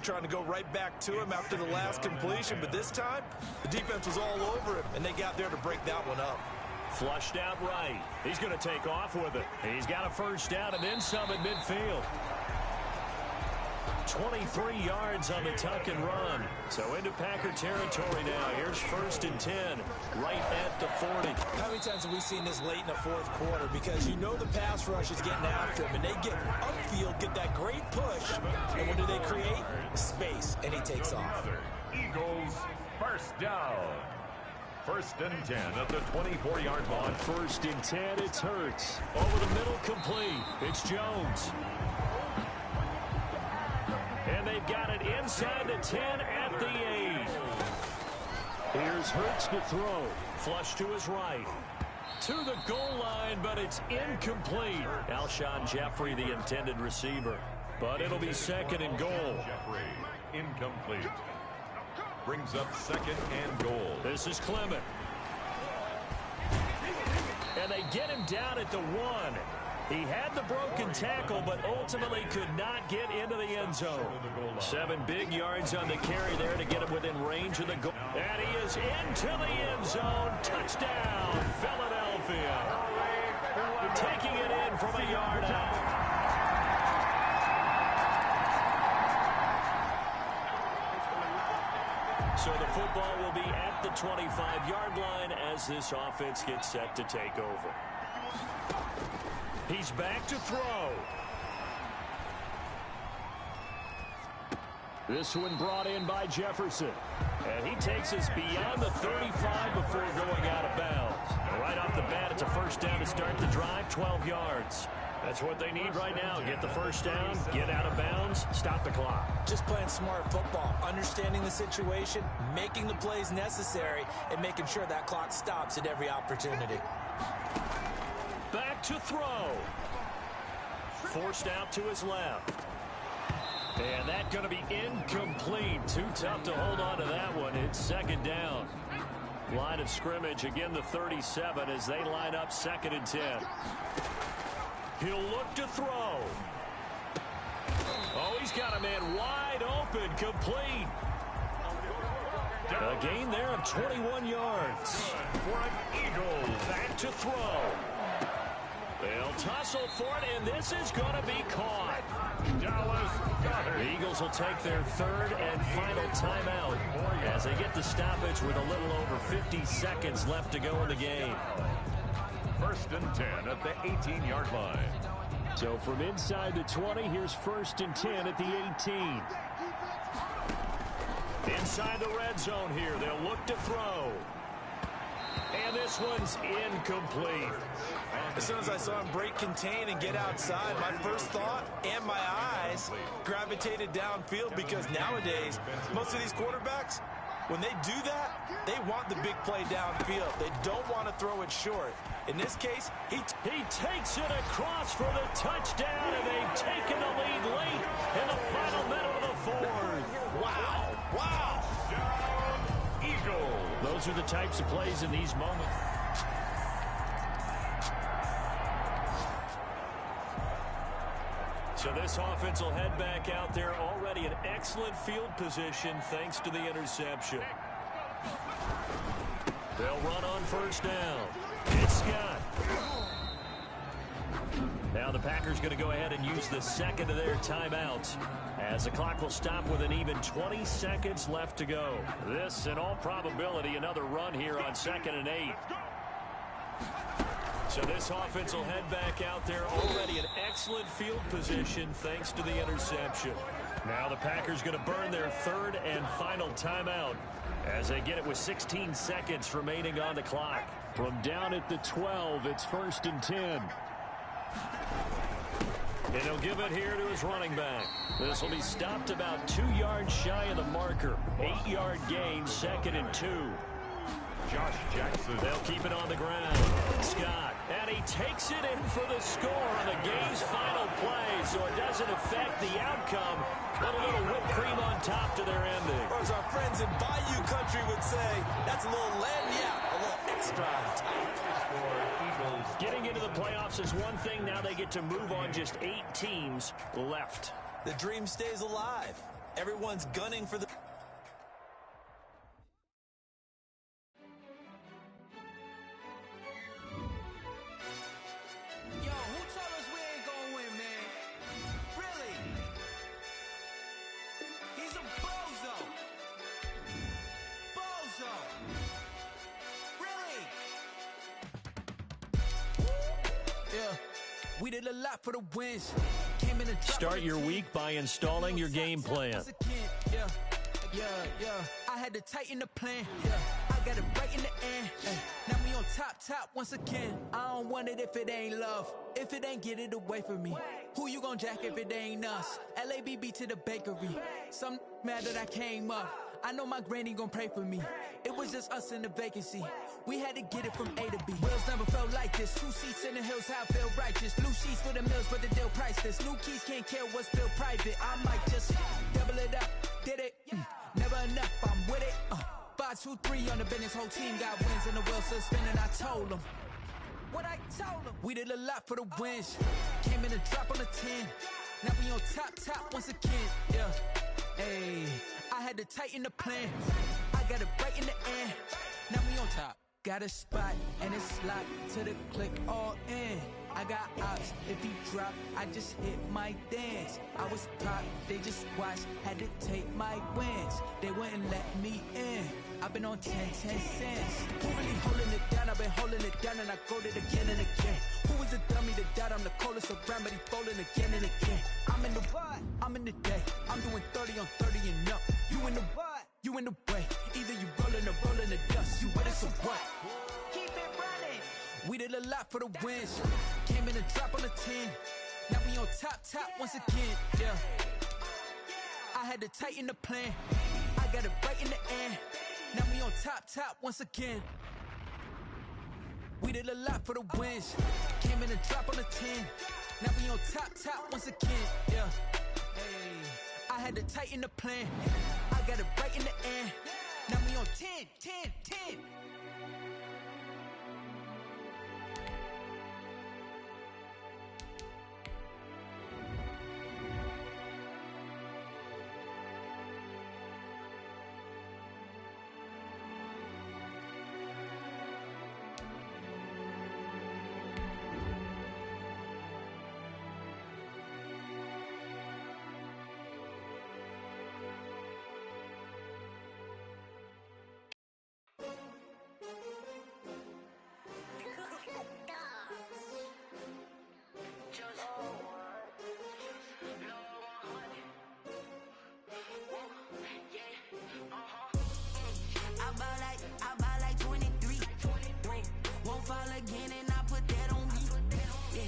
Trying to go right back to him after the last completion, but this time, the defense was all over him, and they got there to break that one up. Flushed out right. He's going to take off with it. He's got a first down and then some at midfield. 23 yards on the tuck and run. So into Packer territory now. Here's 1st and 10, right at the 40. How many times have we seen this late in the fourth quarter? Because you know the pass rush is getting after him, and they get upfield, get that great push, and what do they create? Space, and he takes off. Eagles, first down. 1st and 10 at the 24-yard line. 1st and 10, it's Hurts. Over the middle, complete. It's Jones. And they've got it inside the 10 at the 8. Here's Hurts to throw. Flush to his right. To the goal line, but it's incomplete. Alshon Jeffrey, the intended receiver. But it'll be 2nd and goal. Jeffrey, incomplete. Brings up 2nd and goal. This is Clement. And they get him down at the 1. He had the broken tackle, but ultimately could not get into the end zone. 7 big yards on the carry there to get him within range of the goal. And he is into the end zone. Touchdown, Philadelphia. Taking it in from a yard out. So the football will be at the 25-yard line as this offense gets set to take over. He's back to throw. This one brought in by Jefferson. And he takes us beyond the 35 before going out of bounds. Right off the bat, it's a first down to start the drive, 12 yards. That's what they need right now. Get the first down, get out of bounds, stop the clock. Just playing smart football, understanding the situation, making the plays necessary, and making sure that clock stops at every opportunity. Back to throw. Forced out to his left. And that's going to be incomplete. Too tough to hold on to that one. It's 2nd down. Line of scrimmage, again the 37 as they line up 2nd and 10. He'll look to throw. Oh, he's got a man wide open, complete. A gain there of 21 yards. For Eagles. Back to throw. They'll tussle for it, and this is going to be caught. Dallas Goedert. The Eagles will take their 3rd and final timeout as they get the stoppage with a little over 50 seconds left to go in the game. 1st and 10 at the 18-yard line. So from inside the 20, here's 1st and 10 at the 18. Inside the red zone here, they'll look to throw. And this one's incomplete. As soon as I saw him break contain and get outside, my first thought and my eyes gravitated downfield because nowadays, most of these quarterbacks, when they do that, they want the big play downfield. They don't want to throw it short. In this case, he takes it across for the touchdown, and they've taken the lead late in the final minute of the 4th. Wow. Wow. Eagles. Those are the types of plays in these moments. So this offense will head back out there, already in excellent field position thanks to the interception. They'll run on 1st down. It's Scott. Now the Packers going to go ahead and use the 2nd of their timeouts as the clock will stop with an even 20 seconds left to go. This, in all probability, another run here on 2nd and 8. So this offense will head back out there, already in excellent field position thanks to the interception. Now the Packers going to burn their 3rd and final timeout as they get it with 16 seconds remaining on the clock. From down at the 12, it's 1st and 10. And he'll give it here to his running back. This will be stopped about 2 yards shy of the marker. 8-yard gain, 2nd and 2. Josh Jackson. They'll keep it on the ground. Scott. And he takes it in for the score on the game's final play, so it doesn't affect the outcome, but a little whipped cream on top to their ending. Or as our friends in Bayou Country would say, that's a little lagniappe, a little extra on top. Getting into the playoffs is one thing. Now they get to move on, just 8 teams left. The dream stays alive. Everyone's gunning for the... Yo, who told us we ain't gonna win, man? Really? He's a bozo. Bozo. Really? Yeah. We did a lot for the wins. Came in and Start your week by installing your game plan. Yeah. I had to tighten the plan. Yeah. I got it right in the end. Now we on top once again. I don't want it if it ain't love. If it ain't, get it away from me. Who you gon' jack if it ain't us? LABB to the bakery. Some mad that I came up. I know my granny gon' pray for me. It was just us in the vacancy. We had to get it from A to B. Wheels never felt like this. 2 seats in the hills, how I feel righteous. Blue sheets for the mills, but the deal priceless. New keys can't care what's built private. I might just double it up. Did it? Never enough, I'm with it. 5, 2, 3 on the business. Whole team got wins and the wheels still spinning. I told them what I told them. We did a lot for the wins. Came in and drop on the 10. Now we on top once again. Yeah. Hey, I had to tighten the plan. I got it right in the end. Now we on top. Got a spot and it's locked to the click all in. I got ops, if he drop, I just hit my dance. I was pop, they just watched, had to take my wins. They wouldn't let me in. I've been on 10 cents. Who really holding it down? I've been holding it down and I go it again and again. Who was the dummy that died? I'm the coldest around, but he folding again and again. I'm in the what? I'm in the day. I'm doing 30 on 30 and up. You in the what? You in the way. Either you rolling or rolling the dust. You with us or what? Keep it running. We did a lot for the wins. Came in and drop on the 10. Now we on top once again. Yeah. I had to tighten the plan. I got it right in the end. Now we on top once again. We did a lot for the wins. Came in and drop on the 10. Now we on top once again. Yeah. Hey. I had to tighten the plan. I got it right in the end. Now we on 10. I buy like 23. Won't fall again and I put that on me. Yeah,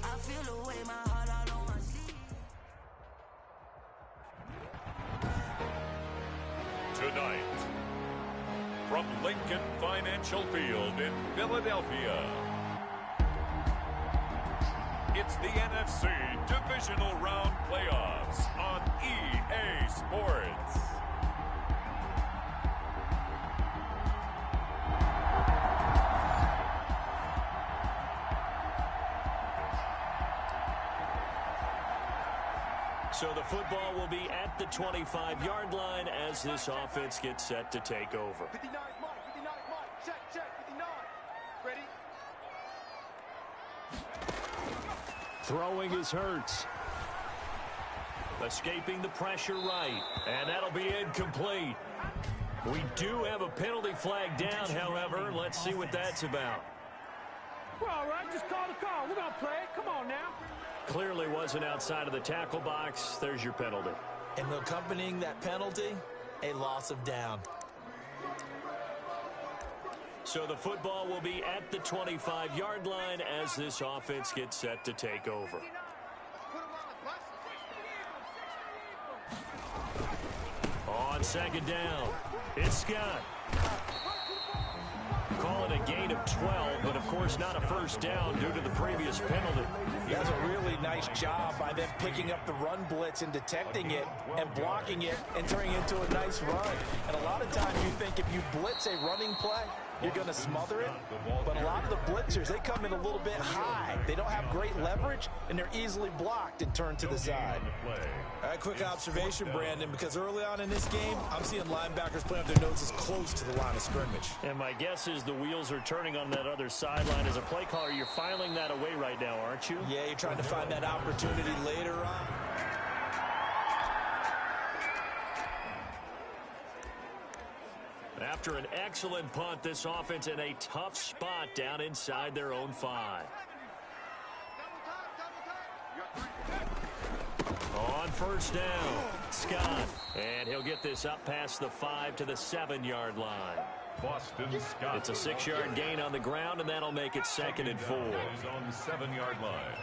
I feel the way my heart all on my sleeve. Tonight, from Lincoln Financial Field in Philadelphia, it's the NFC Divisional Round Playoffs on EA Sports. So the football will be at the 25-yard line as this offense gets set to take over. 59 mark, check, 59. Ready? Throwing is Hurts. Escaping the pressure right. And that'll be incomplete. We do have a penalty flag down, however. Let's see what that's about. We're all right, just call the call. We're going to play it. Come on now. Clearly wasn't outside of the tackle box. There's your penalty. And accompanying that penalty, a loss of down. So the football will be at the 25-yard line as this offense gets set to take over. On second down, it's Scott. Call it a gain of 12, but of course not a first down due to the previous penalty. He does a really nice job by them picking up the run blitz and detecting it and blocking it and turning it into a nice run. And a lot of times you think if you blitz a running play, you're going to smother it. But a lot of the blitzers, they come in a little bit high. They don't have great leverage, and they're easily blocked and turned to the side. All right, quick observation, Brandon, because early on in this game, I'm seeing linebackers playing with their noses close to the line of scrimmage. And my guess is the wheels are turning on that other sideline. As a play caller, you're filing that away right now, aren't you? Yeah, you're trying to find that opportunity later on. After an excellent punt, this offense in a tough spot down inside their own 5. On first down, Scott. And he'll get this up past the 5 to the 7-yard line. Boston Scott. It's a 6-yard gain on the ground, and that'll make it 2nd and 4. Is on the 7-yard line.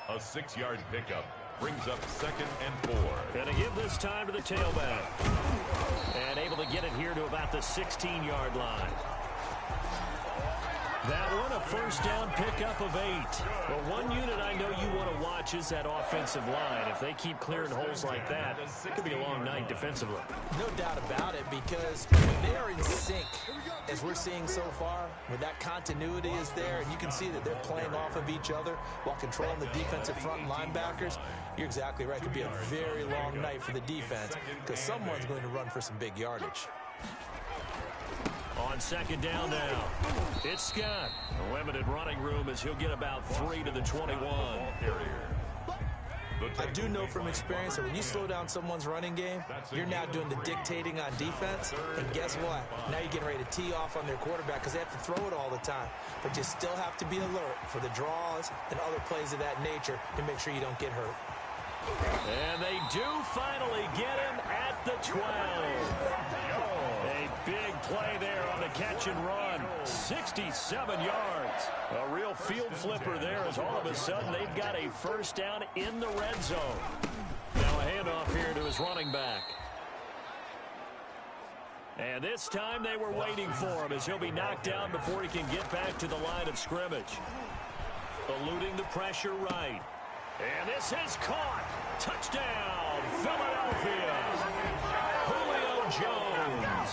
A 6-yard pickup brings up 2nd and 4. Going to give this time to the tailback. And able to get it here to about the 16-yard line. That one, a first down pickup of 8. Well, one unit I know you want to watch is that offensive line. If they keep clearing holes like that, it could be a long night defensively. No doubt about it, because when they are in sync, as we're seeing so far, when that continuity is there, and you can see that they're playing off of each other while controlling the defensive front and linebackers, you're exactly right. It could be a very long night for the defense, because someone's going to run for some big yardage. On 2nd down now, it's Scott. A limited running room as he'll get about 3 to the 21. I do know from experience that when you slow down someone's running game, you're now doing the dictating on defense. And guess what? Now you're getting ready to tee off on their quarterback because they have to throw it all the time. But you still have to be alert for the draws and other plays of that nature to make sure you don't get hurt. And they do finally get him at the 12. A big play there on the catch and run. 67 yards. A real field flipper there as all of a sudden they've got a first down in the red zone. Now a handoff here to his running back. And this time they were waiting for him as he'll be knocked down before he can get back to the line of scrimmage. Eluding the pressure right. And this is caught. Touchdown, Philadelphia. Julio Jones.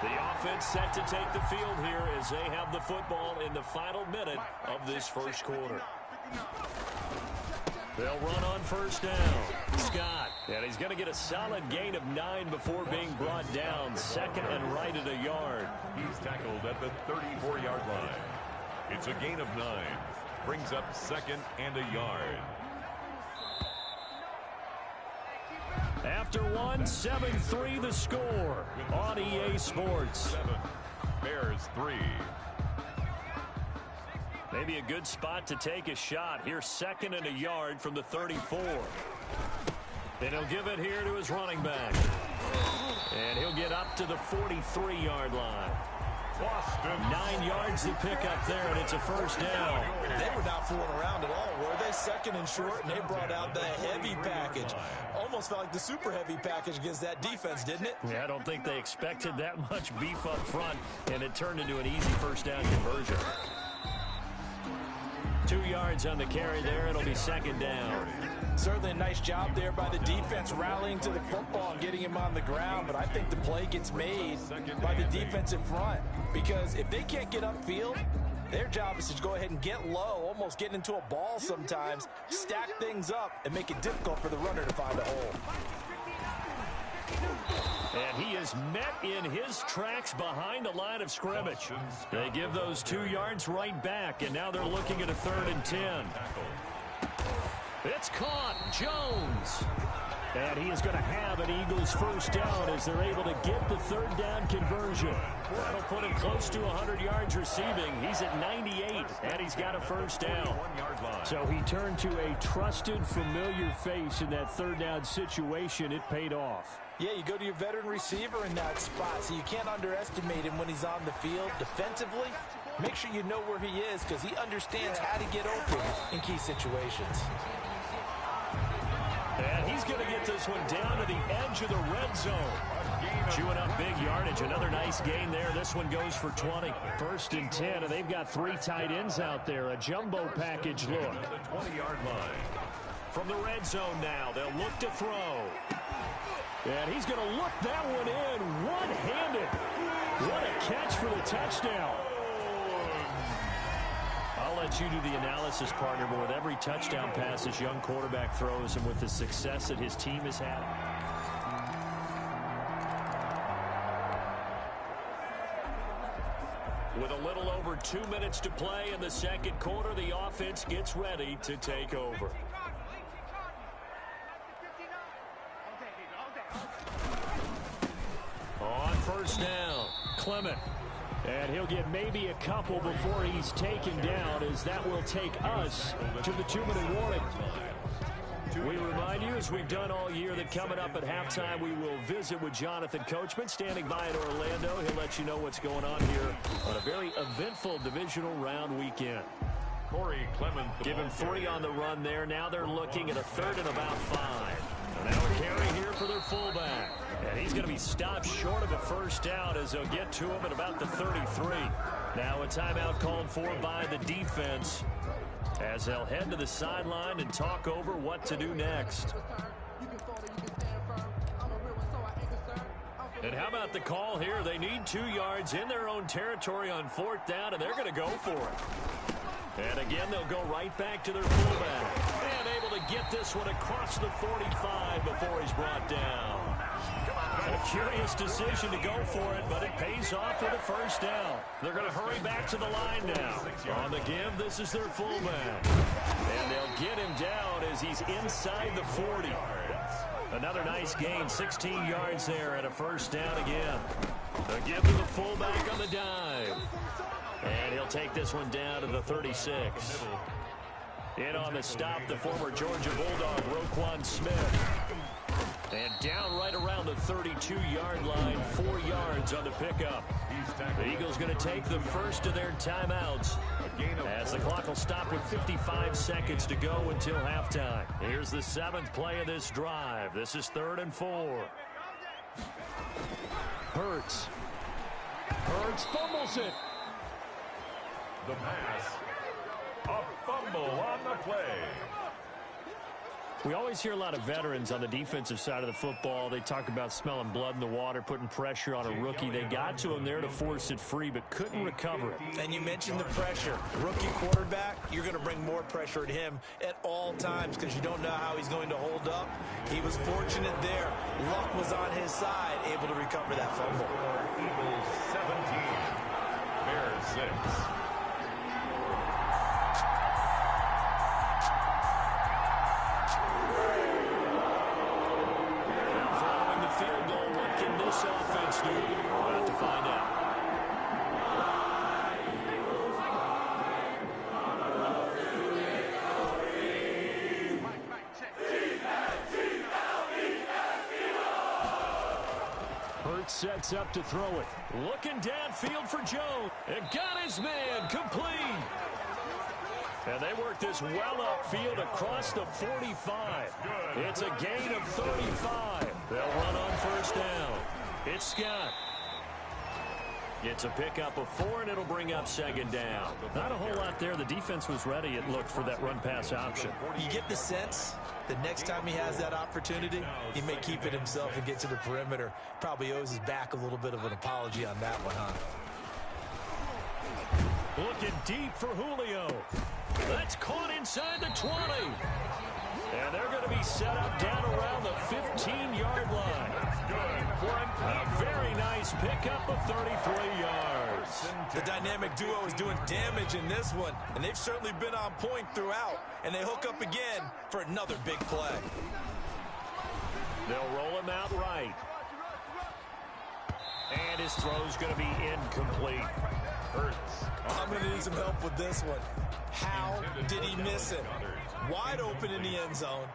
The offense set to take the field here as they have the football in the final minute of this first quarter. They'll run on first down. Scott. And he's going to get a solid gain of 9 before being brought down. 2nd and right at a yard. He's tackled at the 34-yard line. It's a gain of 9. Brings up 2nd and a yard. After one, 7-3 the score on EA Sports. 7. Bears 3. Maybe a good spot to take a shot. Here's 2nd and a yard from the 34. Then he'll give it here to his running back. And he'll get up to the 43-yard line. Boston. 9 yards to pick up there, and it's a first down. They were not fooling around at all, were they? 2nd and short, and they brought out the heavy package. Almost felt like the super heavy package against that defense, didn't it? Yeah, I don't think they expected that much beef up front, and it turned into an easy first down conversion. 2 yards on the carry there. It'll be 2nd down. Certainly a nice job there by the defense rallying to the football and getting him on the ground, but I think the play gets made by the defensive front because if they can't get upfield, their job is to go ahead and get low, almost get into a ball sometimes, stack things up, and make it difficult for the runner to find a hole. And he is met in his tracks behind the line of scrimmage. They give those 2 yards right back, and now they're looking at a 3rd and 10. It's caught. Jones. And he is going to have an Eagles first down as they're able to get the 3rd down conversion. That'll put him close to 100 yards receiving. He's at 98, and he's got a first down. So he turned to a trusted, familiar face in that 3rd down situation. It paid off. Yeah, you go to your veteran receiver in that spot, so you can't underestimate him when he's on the field defensively. Make sure you know where he is because he understands how to get open in key situations. And he's going to get this one down to the edge of the red zone. Chewing up big yardage. Another nice gain there. This one goes for 20. 1st and 10, and they've got 3 tight ends out there. A jumbo package look. The 20-yard line. From the red zone now, they'll look to throw. And he's going to look that one in one-handed. What a catch for the touchdown. I'll let you do the analysis, partner, but with every touchdown pass this young quarterback throws and with the success that his team has had. With a little over 2 minutes to play in the second quarter, the offense gets ready to take over. On first down, Clement. And he'll get maybe a couple before he's taken down, as that will take us to the 2-minute warning. We remind you, as we've done all year, that coming up at halftime, we will visit with Jonathan Coachman, standing by in Orlando. He'll let you know what's going on here on a very eventful divisional round weekend. Corey Clement. Give him 3 on the run there. Now they're looking at a 3rd and about 5. And now a carry here for their fullback. And he's going to be stopped short of a first down as they'll get to him at about the 33. Now a timeout called for by the defense, as they'll head to the sideline and talk over what to do next. And how about the call here? They need 2 yards in their own territory on 4th down, and they're going to go for it. And again, they'll go right back to their fullback. And able to get this one across the 45 before he's brought down. A curious decision to go for it, but it pays off with a first down. They're going to hurry back to the line now. On the give, this is their fullback. And they'll get him down as he's inside the 40. Another nice gain, 16 yards there and a first down again. They'll give to the fullback on the dive. And he'll take this one down to the 36. In on the stop, the former Georgia Bulldog, Roquan Smith. And down right around the 32-yard line, 4 yards on the pickup. The Eagles going to take the first of their timeouts, as the clock will stop with 55 seconds to go until halftime. Here's the 7th play of this drive. This is 3rd and 4. Hurts fumbles it. The pass. A fumble on the play. We always hear a lot of veterans on the defensive side of the football. They talk about smelling blood in the water, putting pressure on a rookie. They got to him there to force it free, but couldn't recover it. And you mentioned the pressure. Rookie quarterback, you're going to bring more pressure at him at all times because you don't know how he's going to hold up. He was fortunate there. Luck was on his side, able to recover that fumble. Eagles 17, Bears 6. Offense do. About to find out. Hurts sets up to throw it. Looking downfield for Jones. And got his man complete. And they work this well upfield across the 45. It's a gain of 35. They'll run on first down. It's Scott. It's a pickup of 4, and it'll bring up 2nd down. Not a whole lot there. The defense was ready, it looked, for that run-pass option. You get the sense that next time he has that opportunity, he may keep it himself and get to the perimeter. Probably owes his back a little bit of an apology on that one, huh? Looking deep for Julio. That's caught inside the 20. And they're going to be set up down around the 15-yard line. A very nice pickup of 33 yards. The dynamic duo is doing damage in this one, and they've certainly been on point throughout. And they hook up again for another big play. They'll roll him out right. And his throw's going to be incomplete. Hurts. I'm going to need some help with this one. How did he miss it? Wide open in the end zone.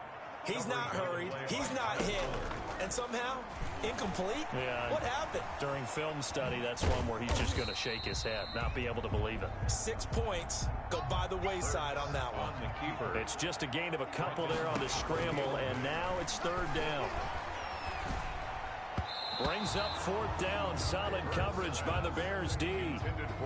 He's not hurried. He's not hit. And somehow, incomplete? Yeah. What happened? During film study, that's one where he's just going to shake his head, not be able to believe it. 6 points go by the wayside on that one. It's just a gain of a couple there on the scramble, and now it's 3rd down. Brings up 4th down. Solid coverage by the Bears D.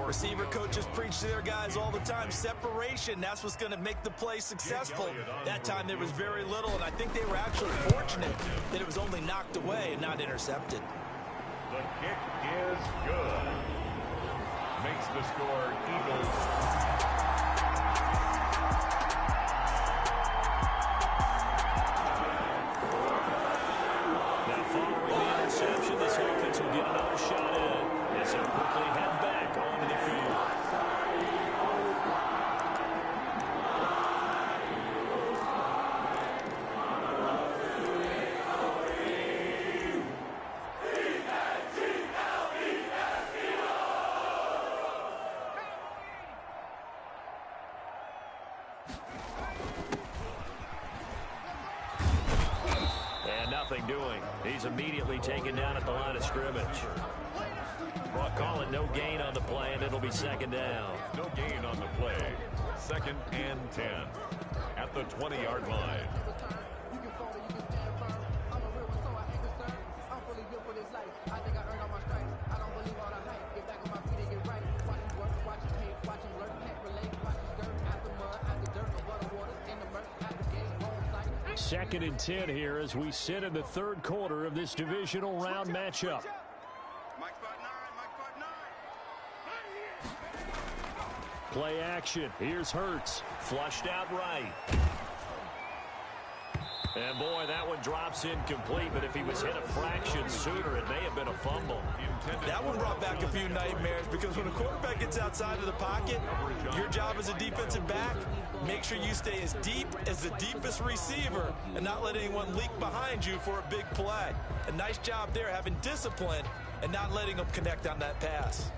Receiver coaches preach to their guys all the time. Separation, that's what's going to make the play successful. That time there was very little, and I think they were actually fortunate that it was only knocked away and not intercepted. The kick is good. Makes the score Eagles. This offense will get another shot in as they quickly head back onto the field. Nothing doing. He's immediately taken down at the line of scrimmage. Well, call it no gain on the play, and it'll be 2nd down. No gain on the play. 2nd and 10 at the 20-yard line. Second and 10 here as we sit in the 3rd quarter of this divisional round matchup. Play action. Here's Hurts. Flushed out right. And boy, that one drops incomplete, but if he was hit a fraction sooner, it may have been a fumble. That one brought back a few nightmares because when a quarterback gets outside of the pocket, your job as a defensive back, make sure you stay as deep as the deepest receiver and not let anyone leak behind you for a big play. A nice job there having discipline and not letting them connect on that pass.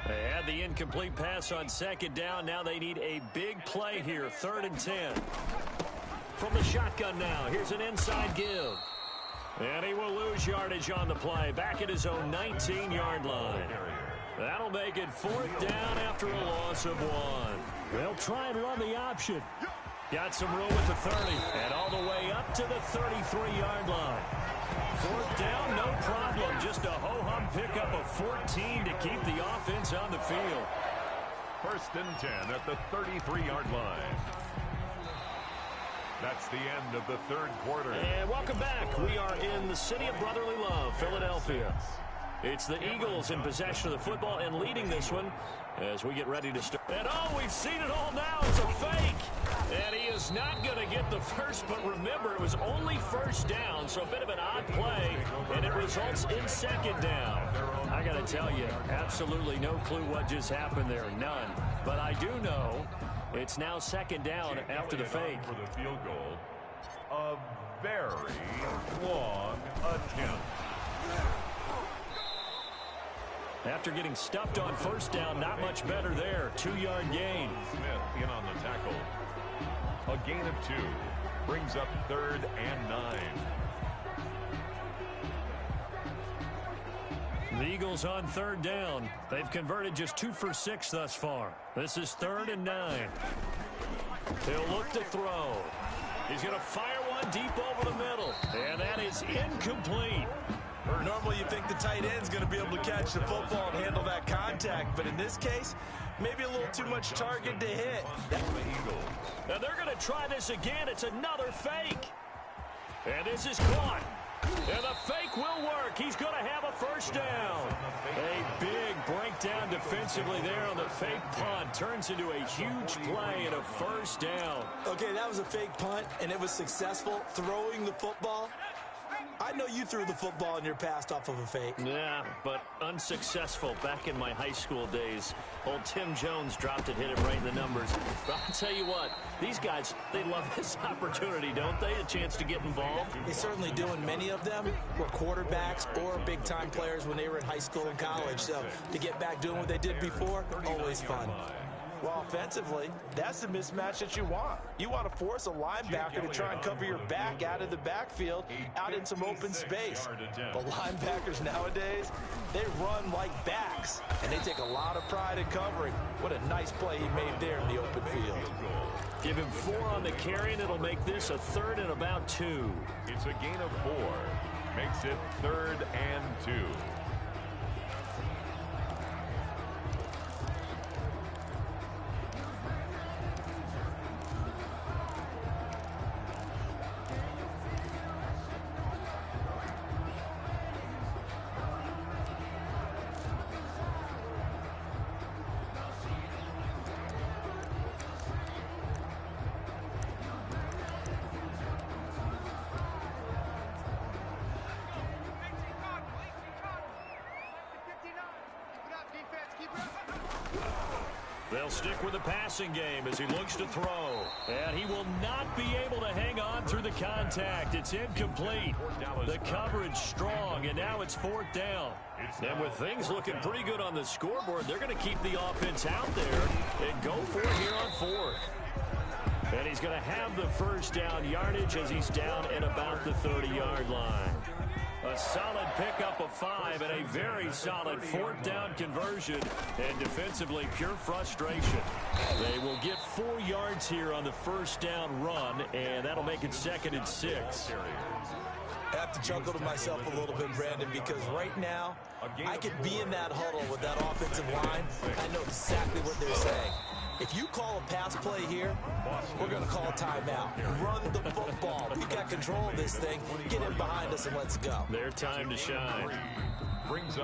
They had the incomplete pass on 2nd down. Now they need a big play here. 3rd and 10. From the shotgun now, here's an inside give. And he will lose yardage on the play. Back at his own 19-yard line. That'll make it 4th down after a loss of 1. They'll try and run the option. Got some room at the 30. And all the way up to the 33-yard line. 4th down, no problem. Just a ho-hum pickup of 14 to keep the offense on the field. 1st and 10 at the 33-yard line. That's the end of the 3rd quarter. And welcome back. We are in the city of brotherly love, Philadelphia. It's the Eagles in possession of the football and leading this one as we get ready to start. And oh, we've seen it all now. It's a fake. And he is not going to get the first, but remember, it was only 1st down, so a bit of an odd play, and it results in 2nd down. I got to tell you, absolutely no clue what just happened there. None. But I do know it's now 2nd down after the fake. For the field goal, a very long attempt. After getting stuffed on 1st down, not much better there. 2-yard gain. Smith in on the tackle. A gain of 2 brings up 3rd and 9. The Eagles on 3rd down. They've converted just 2 for 6 thus far. This is 3rd and 9. He'll look to throw. He's going to fire one deep over the middle. And that is incomplete. Normally you think the tight end's going to be able to catch the football and handle that contact, but in this case, maybe a little too much target to hit. Now they're going to try this again. It's another fake. And this is caught. And the fake will work. He's going to have a 1st down. A big breakdown defensively there on the fake punt. Turns into a huge play and a 1st down. Okay, that was a fake punt, and it was successful. Throwing the football, I know you threw the football in your past off of a fake. Yeah, but unsuccessful back in my high school days. Old Tim Jones dropped it, hit it right in the numbers. But I'll tell you what, these guys, they love this opportunity, don't they? A chance to get involved. They certainly do, and many of them were quarterbacks or big-time players when they were in high school and college. So to get back doing what they did before, always fun. Well, offensively, that's the mismatch that you want. You want to force a linebacker to try and cover your back out of the backfield, out in some open space. The linebackers nowadays, they run like backs, and they take a lot of pride in covering. What a nice play he made there in the open field. Give him 4 on the carry, and it'll make this a 3rd and about 2. It's a gain of 4. Makes it 3rd and 2. They'll stick with the passing game as he looks to throw. And he will not be able to hang on through the contact. It's incomplete. The coverage strong, and now it's 4th down. And with things looking pretty good on the scoreboard, they're going to keep the offense out there and go for it here on 4th. And he's going to have the first down yardage as he's down at about the 30-yard line. A solid pickup of 5 and a very solid 4th down conversion. And defensively, pure frustration. They will get 4 yards here on the first down run, and that'll make it 2nd and 6. I have to chuckle to myself a little bit, Brandon, because right now, I could be in that huddle with that offensive line. I know exactly what they're saying. If you call a pass play here, we're going to call a timeout. Run the football. We got control of this thing. Get in behind us and let's go. Their time to shine.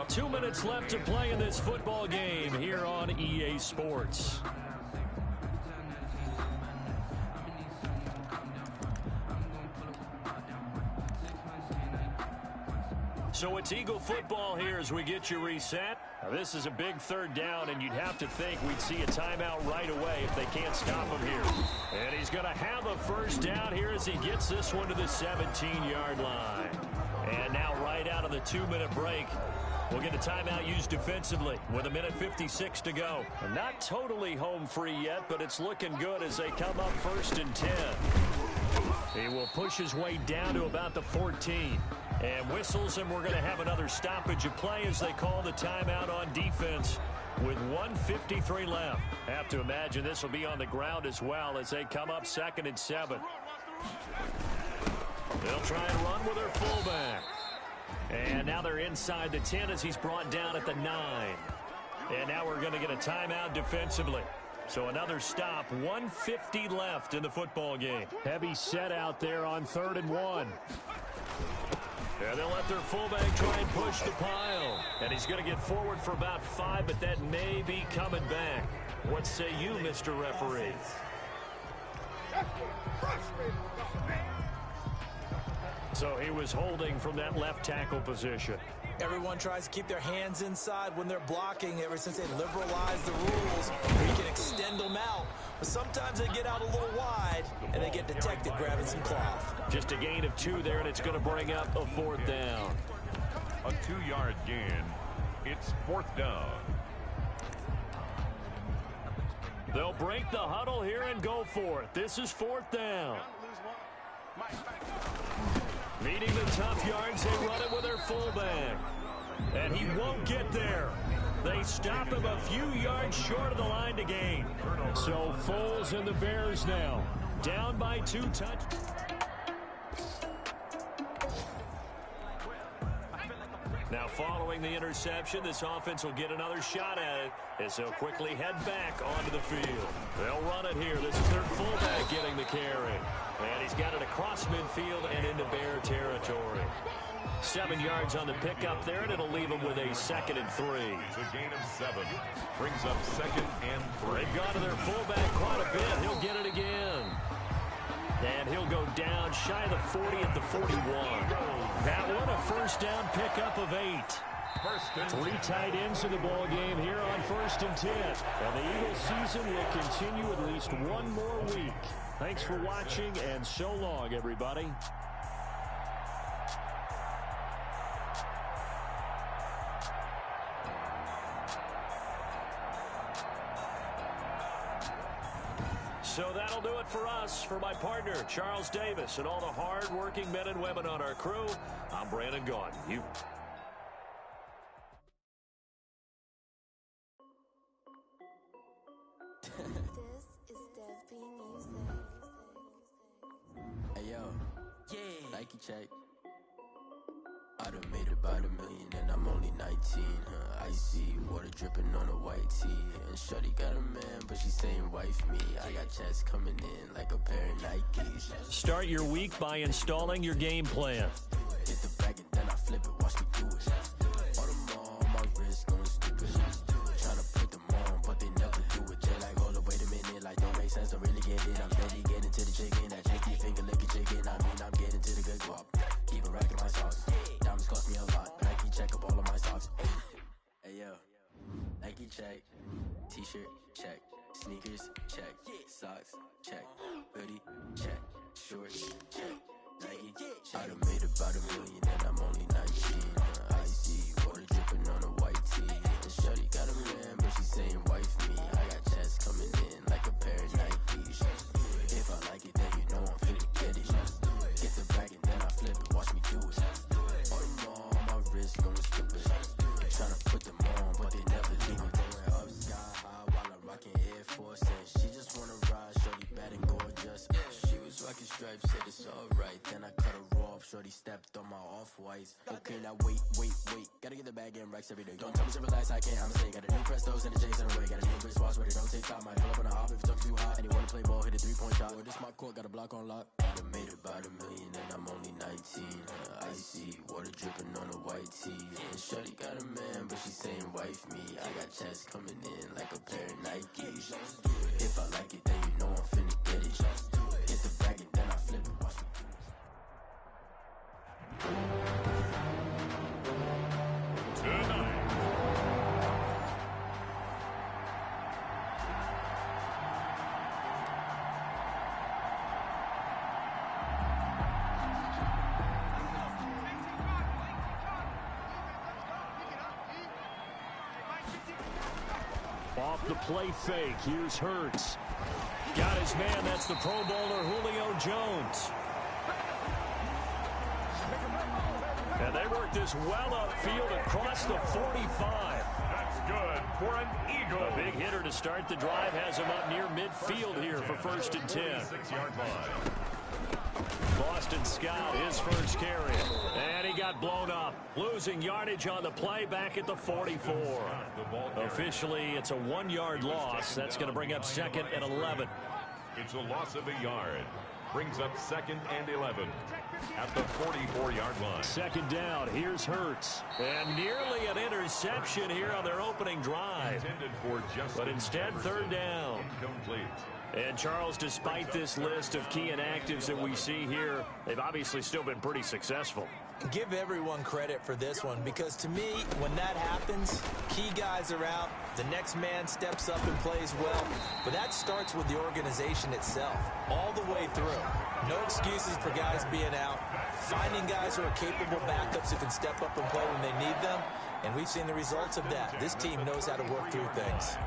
2 minutes left to play in this football game here on EA Sports. So it's Eagle football here as we get you reset. Now this is a big 3rd down, and you'd have to think we'd see a timeout right away if they can't stop him here. And he's going to have a first down here as he gets this one to the 17-yard line. And now right out of the 2-minute break, we'll get a timeout used defensively with 1:56 to go. And not totally home free yet, but it's looking good as they come up 1st and 10. He will push his way down to about the 14. And whistles, and we're going to have another stoppage of play as they call the timeout on defense with 1:53 left. Have to imagine this will be on the ground as well as they come up 2nd and 7. They'll try and run with their fullback. And now they're inside the 10 as he's brought down at the 9. And now we're going to get a timeout defensively. So another stop, 1:50 left in the football game. Heavy set out there on 3rd and 1. And they'll let their fullback try and push the pile. And he's going to get forward for about 5, but that may be coming back. What say you, Mr. Referee? So he was holding from that left tackle position. Everyone tries to keep their hands inside when they're blocking. Ever since they liberalized the rules, we can extend them out. But sometimes they get out a little wide, and they get detected grabbing some cloth. Just a gain of 2 there, and it's going to bring up a 4th down. A 2-yard gain. It's 4th down. They'll break the huddle here and go for it. This is 4th down. Meeting the tough yards, they run it with their fullback. And he won't get there. They stop him a few yards short of the line to gain. So Foles and the Bears now down by 2 touchdowns. Now following the interception, this offense will get another shot at it as they'll quickly head back onto the field. They'll run it here. This is their fullback getting the carry. And he's got it across midfield and into Bear territory. 7 yards on the pickup there, and it'll leave him with a 2nd and 3. It's a gain of 7. Brings up 2nd and 3. They've gone to their fullback quite a bit. He'll get it again. And he'll go down shy of the 40 at the 41. That one a first down pickup of 8. 3 tight ends in the ball game here on 1st and 10. And the Eagles season will continue at least 1 more week. Thanks for watching, and so long, everybody. So that'll do it for us. For my partner, Charles Davis, and all the hard-working men and women on our crew, I'm Brandon Gaudin. You. This is Dev B Music. Hey yo, yeah, Nike check. I done made about $1 million and I'm only 19. Icy water dripping on a white tee. And shorty got a man, but she saying wife me. I got checks coming in like a pair of Nikes. Start your week by installing your game plan. Hit the bag and then I flip it, watch me do it. All them on my wrist going stupid. Tryna put them on, but they never do it. They like, hold up, wait a minute, like don't make sense, don't really get it. I'm steady getting to the chicken, that cheeky finger licking chicken. I mean, I'm getting to the good guap. Keep a rack in my sauce. Diamonds cost me a lot. Nike check up all of my stocks. Hey yo, Nike check. T-shirt check. Sneakers check. Socks check. Hoodie check. Shorts check. Nike check. I done made about $1 million and I'm only 19. Icy water dripping on a white tee. And shorty got a man, but she saying wife me. I got checks coming in like a pair of Nikes. If I like it, then you know I'm finna get it. Get the bag and then I flip it, watch me do it. All them on my wrist going stupid. Tryna put them on, but they never leave me. Going up sky high while I'm rocking Air Force. And she just wanna ride, shorty bad and gorgeous. She was rocking stripes, said it's alright. Then I cut her off, shorty stepped on my off-whites. Okay, now wait. Gotta get the bag and racks every day. Don't tell me to relax, I can't, I'm saying. Got a new Prestos and a Jason away. Got a new wrist watch where they don't take time. Might pull up on a hop if it talks too hot. And he wanna play ball, hit a 3-point shot. Or this my court, got a block on lock. I done made about $1 million and I'm only 19. Icy water dripping on a white tee. And shorty got a man, but she saying wife me. I got checks coming in like a pair of Nikes. If I like it, then you know I'm finna get it. Get the bag and then I flip it, watch me. Tonight, Off the play fake, here's Hurts. Got his man, that's the Pro Bowler Julio Jones. And they work this well upfield across the 45. that's good for an Eagle. A big hitter to start the drive has him up near midfield here for 1st and 10. 6-yard line. Boston Scott, his first carry. And he got blown up. Losing yardage on the play back at the 44. Officially, it's a 1-yard loss. That's going to bring up 2nd and 11. It's a loss of a yard. Brings up 2nd and 11 at the 44-yard line. 2nd down, here's Hurts. And nearly an interception here on their opening drive. Intended for Justin But instead, Jefferson. 3rd down. Incomplete. And Charles, despite this list of key inactives that we see here, they've obviously still been pretty successful. Give everyone credit for this one, because to me, when that happens, key guys are out, the next man steps up and plays well, but that starts with the organization itself, all the way through. No excuses for guys being out, finding guys who are capable backups who can step up and play when they need them, and we've seen the results of that. This team knows how to work through things.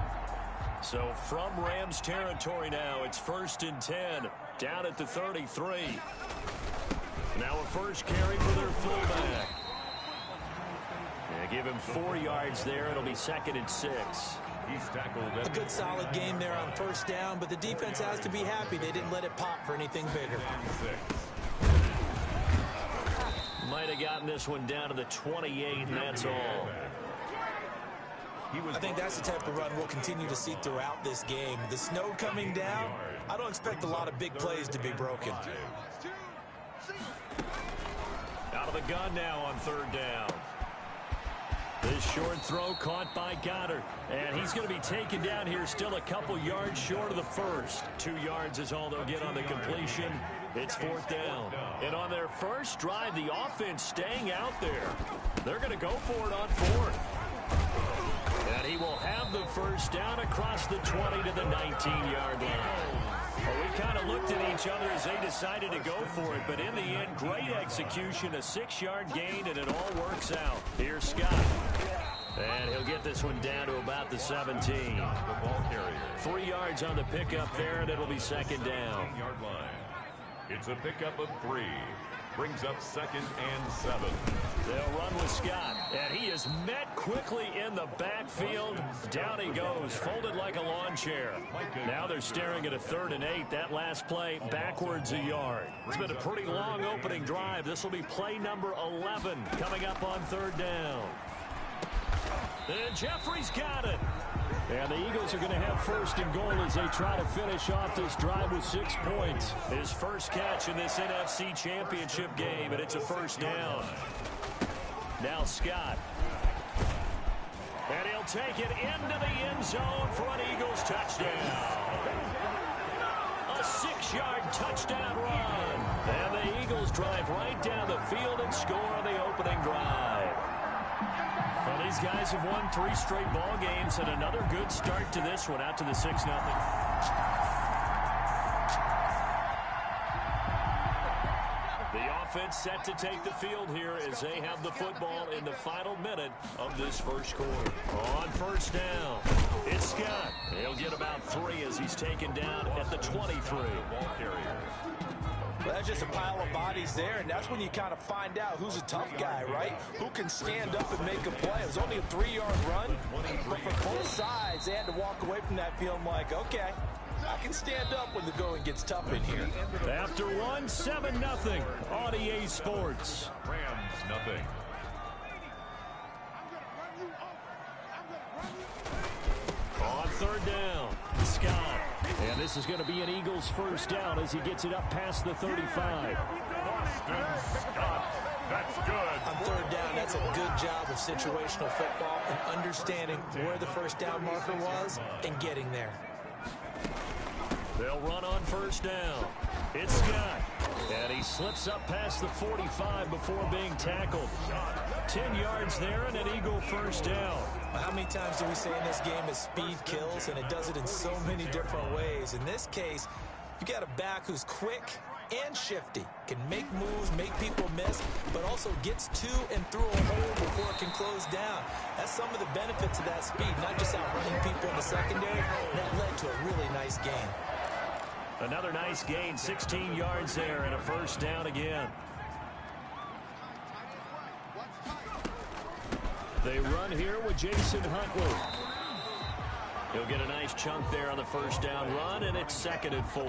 So from Rams territory now, it's 1st and 10, down at the 33. Now a first carry for their fullback. Give him 4 yards there. It'll be 2nd and 6. He's tackled A at good solid game there on 1st down, but the defense has to be happy they didn't let it pop for anything bigger. 6. Might have gotten this one down to the 28, and that's all. I think that's the type of run we'll continue to see throughout this game. The snow coming down, I don't expect a lot of big plays to be broken. Out of the gun now on 3rd down. This short throw caught by Goddard. And he's going to be taken down here still a couple yards short of the first. 2 yards is all they'll get on the completion. It's 4th down. And on their first drive, the offense staying out there. They're going to go for it on 4th. And he will have the first down across the 20 to the 19-yard line. Well, we kind of looked at each other as they decided to go for it, but in the end, great execution, a 6-yard gain, and it all works out. Here's Scott. And he'll get this one down to about the 17. The ball carrier. 3 yards on the pickup there, and it'll be second down. 10-yard line. It's a pickup of 3. Brings up 2nd and 7. They'll run with Scott, and he is met quickly in the backfield. Down he goes, folded like a lawn chair. Now they're staring at a 3rd and 8. That last play backwards a yard. It's been a pretty long opening drive. This will be play number 11 coming up on 3rd down. And Jeffrey's got it. And the Eagles are going to have 1st and goal as they try to finish off this drive with 6 points. His first catch in this NFC Championship game, and it's a 1st down. Now Scott. And he'll take it into the end zone for an Eagles touchdown. A 6-yard touchdown run. And the Eagles drive right down the field and score on the opening drive. Well, these guys have won 3 straight ball games, and another good start to this one, out to the 6-0. The offense set to take the field here as they have the football in the final minute of this first quarter. On 1st down, it's Scott. He'll get about 3 as he's taken down at the 23. Ball carrier. Well, that's just a pile of bodies there, and that's when you kind of find out who's a tough guy, right? Who can stand up and make a play. It was only a 3-yard run, but for both sides, they had to walk away from that feeling like, okay, I can stand up when the going gets tough in here. After one, 7-0 on EA Sports. Rams, nothing. On 3rd down, Scott. And this is going to be an Eagles 1st down as he gets it up past the 35. Boston Scott. That's good. On 3rd down, that's a good job of situational football and understanding where the 1st down marker was and getting there. They'll run on 1st down. It's Scott. And he slips up past the 45 before being tackled. 10 yards there and an Eagle 1st down. How many times do we say in this game that speed kills, and it does it in so many different ways? In this case, you got a back who's quick and shifty, can make moves, make people miss, but also gets to and through a hole before it can close down. That's some of the benefits of that speed, not just outrunning people in the secondary. That led to a really nice gain. Another nice gain, 16 yards there and a 1st down again. They run here with Jason Huntley. He'll get a nice chunk there on the 1st down run, and it's 2nd and 4.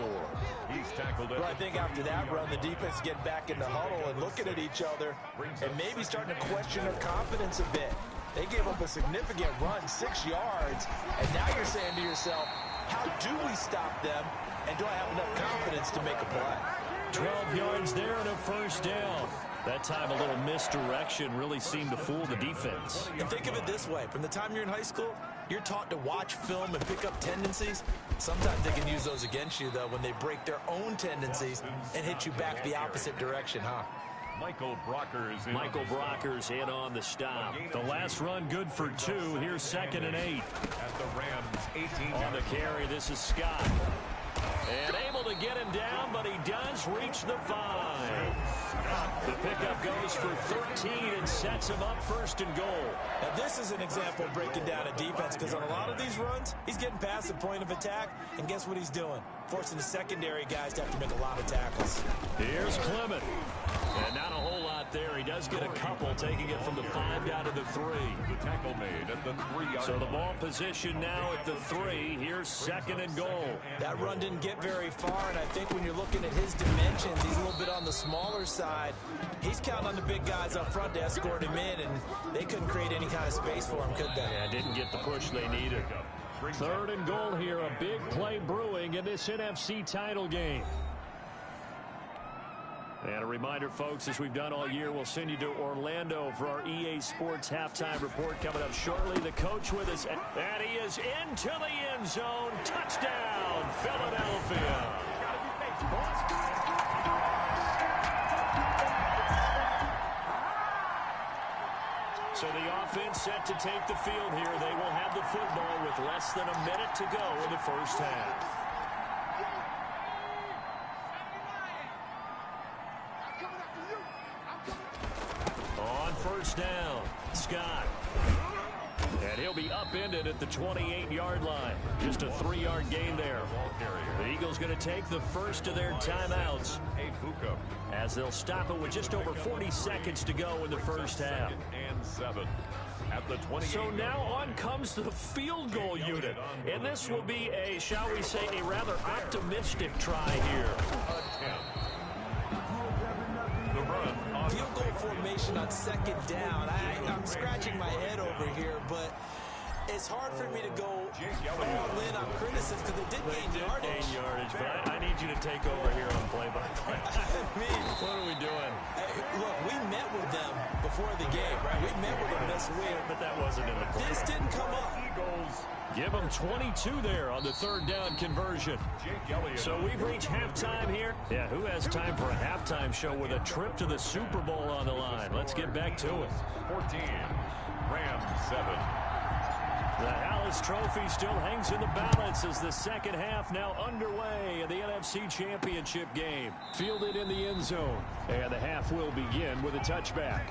He's tackled it. Well, I think after that run, the defense get back in the huddle and looking at each other and maybe starting to question their confidence a bit. They gave up a significant run, 6 yards, and now you're saying to yourself, how do we stop them, and do I have enough confidence to make a play? 12 yards there and a 1st down. That time a little misdirection really seemed to fool the defense. And think of it this way. From the time you're in high school, you're taught to watch film and pick up tendencies. Sometimes they can use those against you, though, when they break their own tendencies and hit you back the opposite direction, huh? Michael Brockers in on the stop. The last run good for 2. Here's 2nd and 8. At the Rams, 18. On the carry, this is Scott. And able to get him down, but he does reach the 5. The pickup goes for 13 and sets him up 1st and goal. Now, this is an example of breaking down a defense, because on a lot of these runs, he's getting past the point of attack, and guess what he's doing? Forcing the secondary guys to have to make a lot of tackles. Here's Clement. And not a whole lot there. He does get a couple, taking it from the 5 down to the 3. The tackle made at the 3-yard So the ball position now at the 3. Here's 2nd and goal. That run didn't get very far, and I think when you're looking at his dimensions, he's a little bit on the smaller side. He's counting on the big guys up front to escort him in, and they couldn't create any kind of space for him, could they? Yeah, didn't get the push they needed. 3rd and goal here. A big play brewing in this NFC title game. And a reminder, folks, as we've done all year, we'll send you to Orlando for our EA Sports halftime report coming up shortly. The coach with us, and he is into the end zone. Touchdown, Philadelphia. So the offense set to take the field here. They will have the football with less than a minute to go in the 1st half. On 1st down, Scott. He'll be upended at the 28-yard line. Just a 3-yard gain there. The Eagles going to take the first of their timeouts as they'll stop it with just over 40 seconds to go in the first half. And 7 at the 28. So now on comes the field goal unit. And this will be a, shall we say, a rather optimistic try here. Field goal formation on second down. I'm scratching my head over here, but it's hard for me to go all in on criticism because they did gain yardage. But I need you to take over here on play-by-play. What are we doing? Hey, look, we met with them before the game, right? We met with them this week. But that wasn't in the play. This didn't come up. Give them 22 there on the third down conversion. So we've reached halftime here. Yeah, who has time for a halftime show with a trip to the Super Bowl on the line? Let's get back to it. 14, Rams 7. The Hallis Trophy still hangs in the balance as the second half now underway in the NFC Championship game. Fielded in the end zone. And the half will begin with a touchback.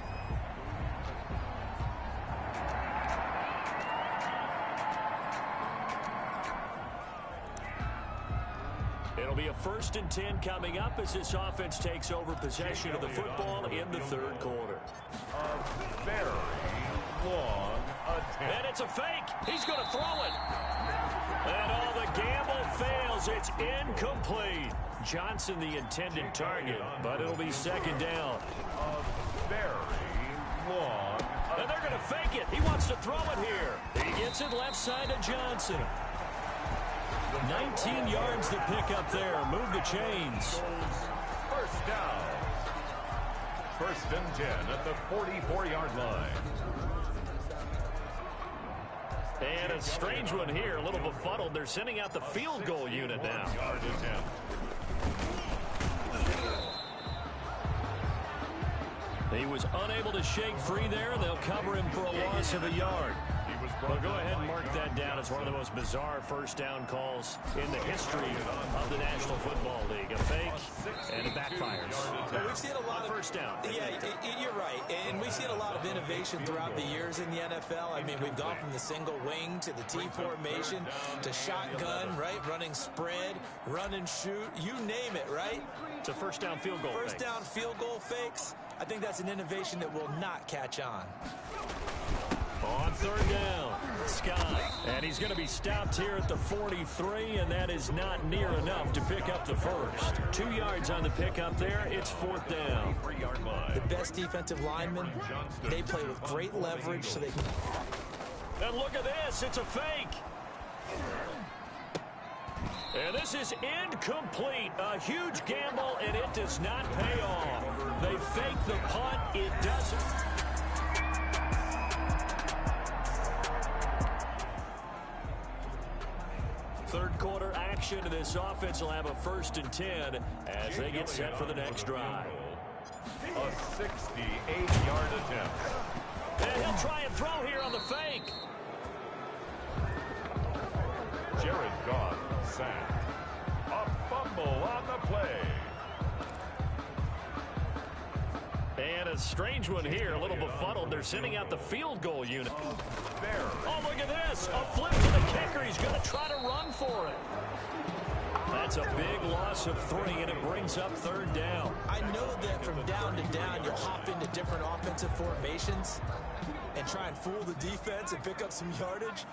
It'll be a 1st and 10 coming up as this offense takes over possession of the football in the third quarter. A very long attempt. And it's a fake. He's going to throw it. And all the gamble fails. It's incomplete. Johnson the intended target, but it'll be second down. A very long attempt. And they're going to fake it. He wants to throw it here. He gets it left side to Johnson. 19 yards to pick up there. Move the chains. First down. 1st and 10 at the 44-yard line. And a strange one here. A little befuddled. They're sending out the field goal unit now. Yard attempt. He was unable to shake free there. They'll cover him for a loss of a yard. Well, go ahead and mark that down as one of the most bizarre first down calls in the history of the National Football League. A fake, and it backfires. Well, we've seen a lot of first down. Yeah, you're right. And we've seen a lot of innovation throughout the years in the NFL. I mean, we've gone from the single wing to the T formation to shotgun, right? Running spread, run and shoot, you name it, right? It's a first down field goal. First down field goal fakes. I think that's an innovation that will not catch on. On third down, Scott. And he's going to be stopped here at the 43, and that is not near enough to pick up the first. 2 yards on the pickup there. It's 4th down. The best defensive linemen, they play with great leverage so they can... And look at this. It's a fake. And this is incomplete. A huge gamble, and it does not pay off. They fake the punt. It doesn't. Third quarter action, and this offense will have a 1st and 10 as they get set for the next drive. A 68-yard attempt. And he'll try and throw here on the fake. Jared Goff sacked. A fumble on the play. And a strange one here, a little befuddled. They're sending out the field goal unit. Oh, look at this. A flip to the kicker. He's going to try to run for it. That's a big loss of 3, and it brings up 3rd down. I know that from down to down, you'll hop into different offensive formations and try and fool the defense and pick up some yardage.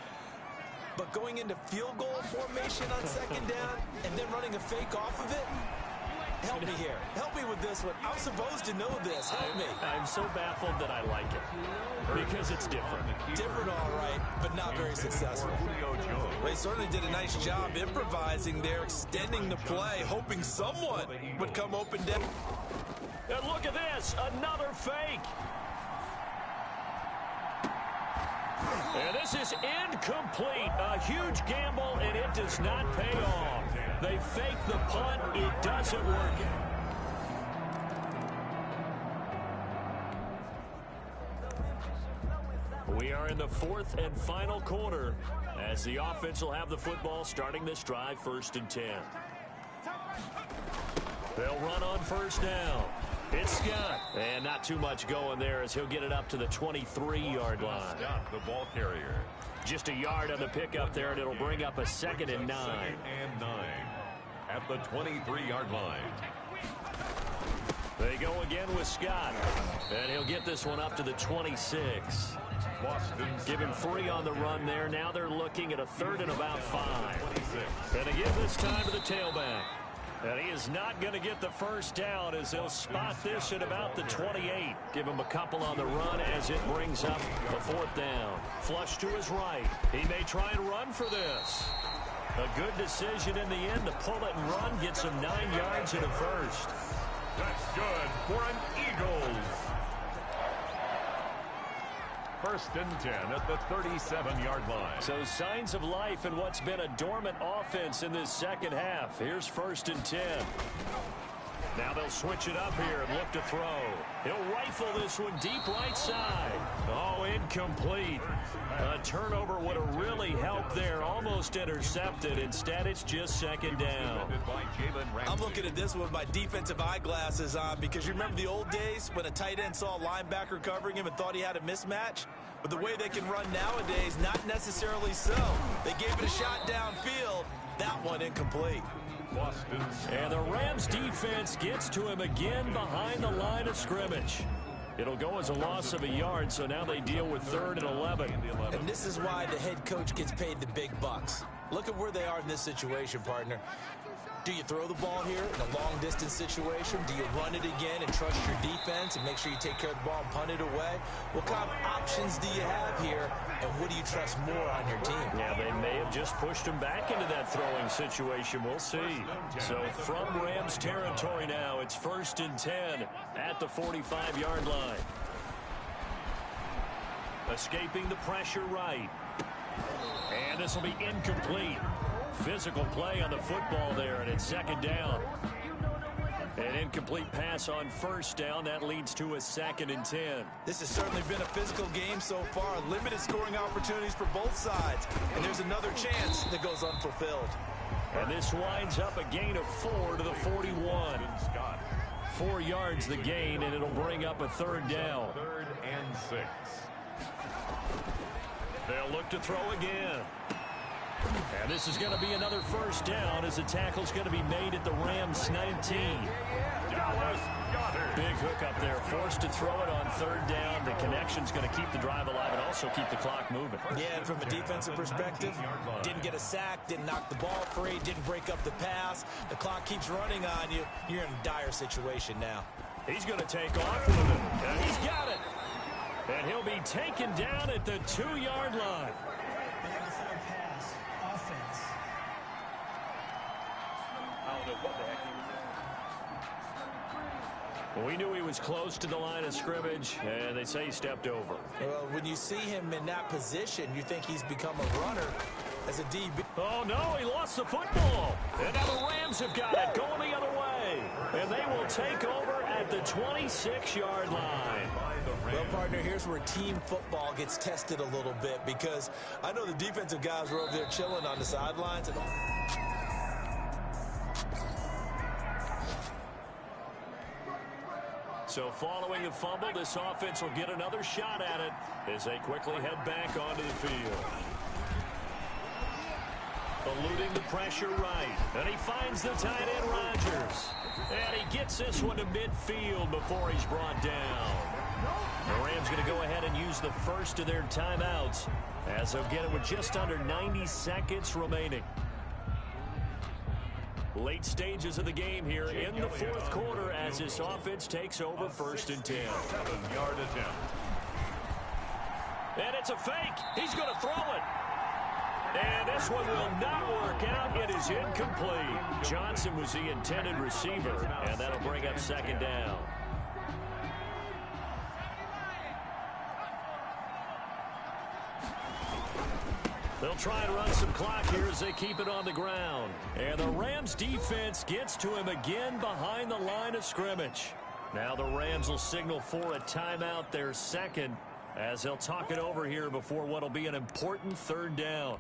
But going into field goal formation on second down and then running a fake off of it, help me here. Help me with this one. I'm supposed to know this. Help me. I'm so baffled that I like it because it's different. Different, all right, but not very successful. They certainly did a nice job improvising there, extending the play, hoping someone would come open down. And look at this, another fake. And this is incomplete. A huge gamble, and it does not pay off. They fake the punt. It doesn't work. We are in the 4th and final quarter as the offense will have the football starting this drive 1st and 10. They'll run on 1st down. It's Scott. And not too much going there as he'll get it up to the 23-yard line. Scott, the ball carrier. Just a yard on the pickup there, and it'll bring up a 2nd and 9. 2nd and 9 at the 23-yard line. They go again with Scott, and he'll get this one up to the 26. Boston. Give him 3 on the run there. Now they're looking at a 3rd and about 5. And again this time to the tailback. And he is not going to get the first down as they'll spot this at about the 28. Give him a couple on the run as it brings up the 4th down. Flush to his right. He may try and run for this. A good decision in the end to pull it and run. Gets him 9 yards and a first. That's good for an Eagles. 1st and 10 at the 37-yard line. So signs of life in what's been a dormant offense in this second half. Here's 1st and 10. Now they'll switch it up here and look to throw. He'll rifle this one deep right side. Oh, incomplete. A turnover would have really helped there. Almost intercepted. Instead, it's just 2nd down. I'm looking at this one with my defensive eyeglasses on because you remember the old days when a tight end saw a linebacker covering him and thought he had a mismatch? But the way they can run nowadays, not necessarily so. They gave it a shot downfield. That one incomplete. And the Rams defense gets to him again behind the line of scrimmage. It'll go as a loss of a yard, so now they deal with 3rd and 11. And this is why the head coach gets paid the big bucks. Look at where they are in this situation, partner. Do you throw the ball here in a long-distance situation? Do you run it again and trust your defense and make sure you take care of the ball and punt it away? What kind of options do you have here, and what do you trust more on your team? Yeah, they may have just pushed him back into that throwing situation. We'll see. So from Rams territory now, it's 1st and 10 at the 45-yard line. Escaping the pressure right. And this will be incomplete. Physical play on the football there, and it's 2nd down. An incomplete pass on 1st down. That leads to a 2nd and 10. This has certainly been a physical game so far. Limited scoring opportunities for both sides. And there's another chance that goes unfulfilled. And this winds up a gain of 4 to the 41. 4 yards the gain, and it'll bring up a 3rd down. 3rd and 6. They'll look to throw again. And this is going to be another 1st down as the tackle's going to be made at the Rams 19. Dallas Goedert. Big hook up there. Forced to throw it on 3rd down. The connection's going to keep the drive alive and also keep the clock moving. Yeah, and from a defensive perspective, didn't get a sack, didn't knock the ball free, didn't break up the pass. The clock keeps running on you. You're in a dire situation now. He's going to take off with it. And he's got it. And he'll be taken down at the 2-yard line. We knew he was close to the line of scrimmage, and they say he stepped over. Well, when you see him in that position, you think he's become a runner as a DB. Oh, no, he lost the football. And now the Rams have got it going the other way. And they will take over at the 26-yard line. Well, partner, here's where team football gets tested a little bit because I know the defensive guys were over there chilling on the sidelines. So following the fumble, this offense will get another shot at it as they quickly head back onto the field. Eluding the pressure right. And he finds the tight end Rodgers. And he gets this one to midfield before he's brought down. The Rams going to go ahead and use the first of their timeouts as they'll get it with just under 90 seconds remaining. Late stages of the game here in the 4th quarter as this offense takes over 1st and 10. 7-yard attempt. And it's a fake. He's going to throw it. And this one will not work out. It is incomplete. Johnson was the intended receiver, and that'll bring up 2nd down. They'll try and run some clock here as they keep it on the ground. And the Rams defense gets to him again behind the line of scrimmage. Now the Rams will signal for a timeout, their second, as they'll talk it over here before what will be an important 3rd down.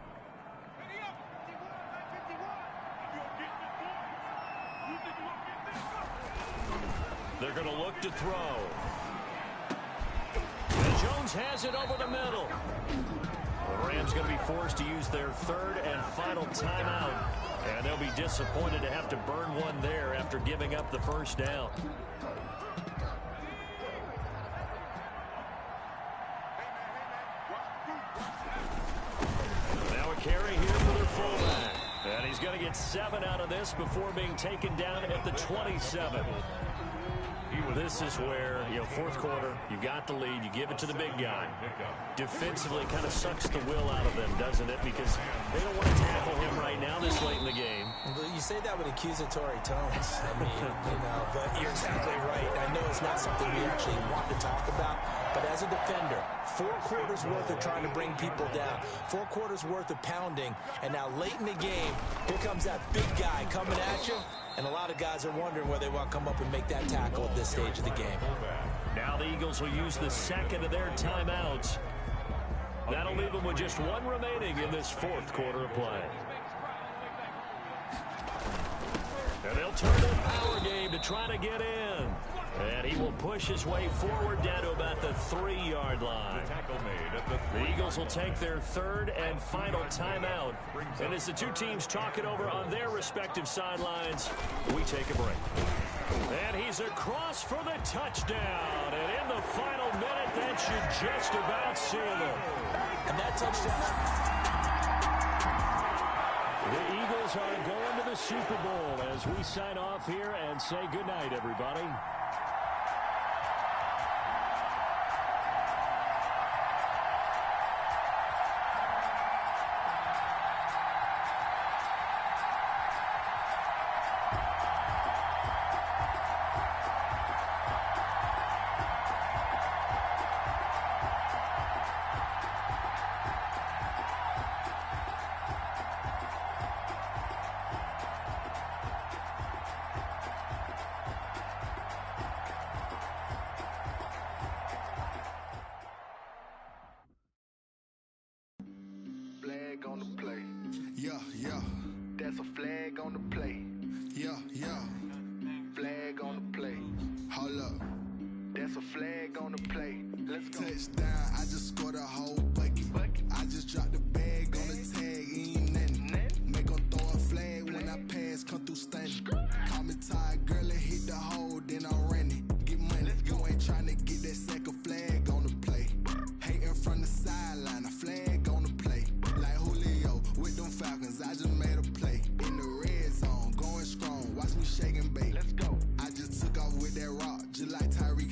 The they're going to look to throw. And Jones has it over the middle. The Rams going to be forced to use their third and final timeout. And they'll be disappointed to have to burn one there after giving up the first down. Now a carry here for their fullback. And he's going to get 7 out of this before being taken down at the 27. This is where, fourth quarter, you got the lead, you give it to the big guy. Defensively kind of sucks the will out of them, doesn't it? Because they don't want to tackle him right now this late in the game. You say that with accusatory tones. I mean, but you're exactly right. I know it's not something we actually want to talk about, but as a defender, 4 quarters worth of trying to bring people down, 4 quarters worth of pounding, and now late in the game, here comes that big guy coming at you. And a lot of guys are wondering whether they want to come up and make that tackle at this stage of the game. Now the Eagles will use the second of their timeouts. That'll leave them with just 1 remaining in this fourth quarter of play. And they'll turn to the power game to try to get in. And he will push his way forward down to about the 3-yard line. The Eagles will take their third and final timeout. And as the two teams talk it over on their respective sidelines, we take a break. And he's across for the touchdown. And in the final minute, that should just about seal it. And that touchdown. The Eagles are going to the Super Bowl as we sign off here and say goodnight, everybody. On the play. Yeah. That's a flag on the play. Yeah. Flag on the play. Hold up. That's a flag on the play. Let's go. Touchdown, I just scored a whole bucket. I just dropped the bag on the tag, ain't nothing. Make them throw a flag when I pass, come through stunning. Call me tired, girl, and hit the hole, then I'm running. Get money, you ain't trying to get that second flag on the play. Hating from the sideline, a flag on the play. Like Julio with them Falcons, I just made a play. In the red zone, going strong, watch me shake and bake. Let's go. I just took off with that rock, just like Tyreek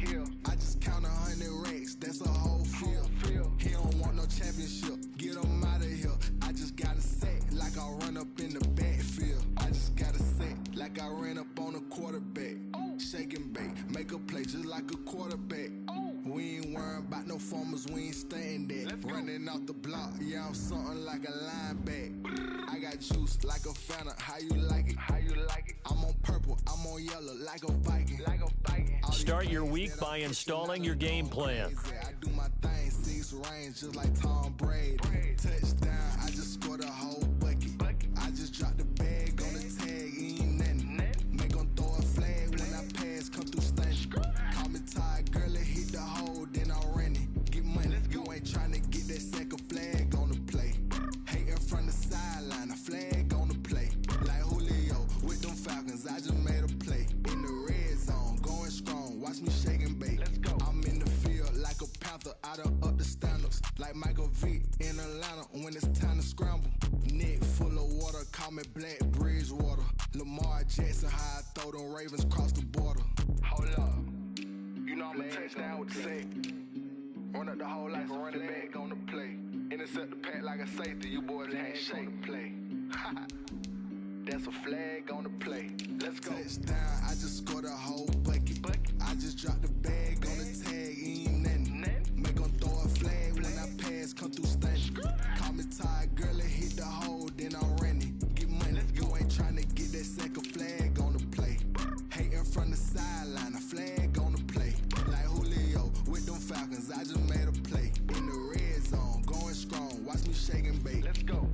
Hill. I just count 100 racks, that's a whole field. He don't want no championship, get him out of here. I just got a set, like I run up in the backfield. I just got a set, like I ran up on a quarterback. Shake and bake, make a play just like a quarterback. We ain't worrying about no formers, we ain't staying there. Running off the block, yeah, I'm something like a linebacker. I got juice like a Fanta, how you like it? I'm on purple, I'm on yellow, like a Viking. Start your week by installing your game plan. I do my thing, 6 range, just like Tom Brady. Touchdown, I just scored a whole bucket. I just dropped the bag on the tag, ain't nothing. Make them throw a flag when I pass, come through stunning. Call me tired, girl, and hit the hole, then I'm running. Get money, you ain't trying to get that second flag on the play. Hating from the sideline, a flag on the play. Like Julio with them Falcons, I just made a play. In the red zone, going strong, watch me shake and bake. Let's go. I'm in the field like a Panther, I done up the standards. Like Michael Vick in Atlanta when it's time to scramble. Neck full of water, call me Black Bridgewater. Lamar Jackson, how I throw them Ravens cross the border. Hold up. You know I'm a touchdown with the sack. Run up the whole like a running back on the play. Intercept the pack like a safety, you boys ain't shake the play. That's a flag on the play. Let's go. Touchdown, I just scored a whole bucket. I just dropped the bag on the tag, ain't nothing. Make them throw a flag when I pass, come through stunning. Call me tired, girl, and hit the hole, then I'm running. Get money, you ain't trying to get that second flag on the play. Hating from the sideline, a flag on the play. Like Julio with them Falcons, I just made a play. In the red zone, going strong, watch me shake and bake. Let's go.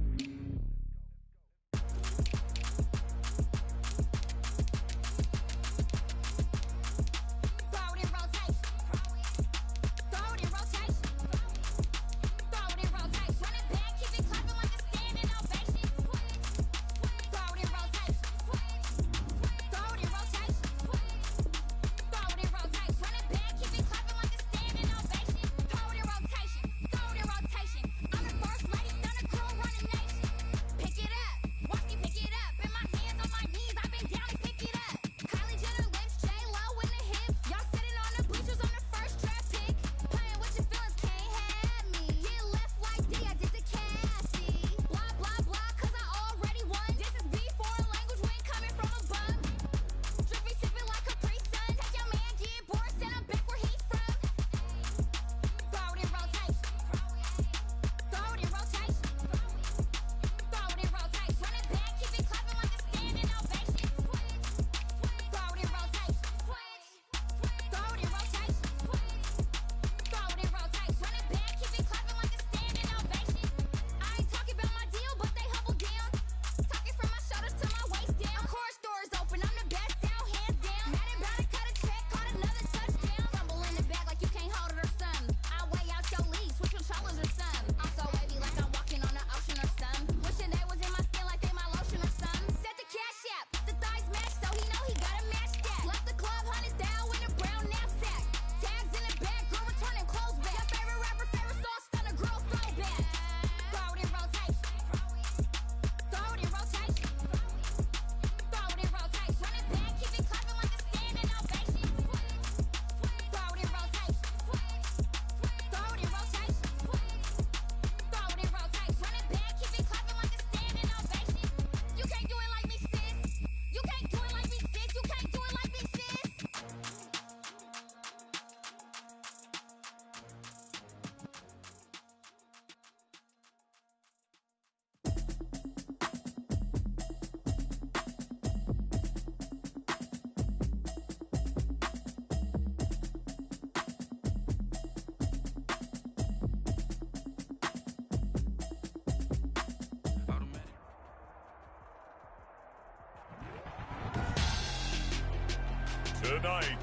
Tonight,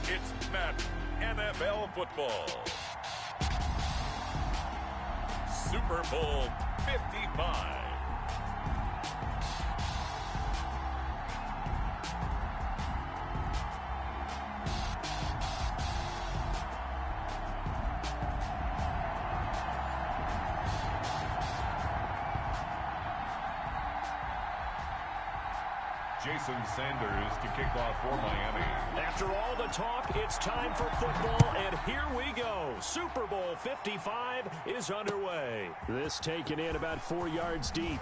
it's Madden NFL football. Super Bowl 55. Jason Sanders to kick off for Miami. After all the talk, it's time for football, and here we go. Super Bowl 55 is underway. This taken in about 4 yards deep.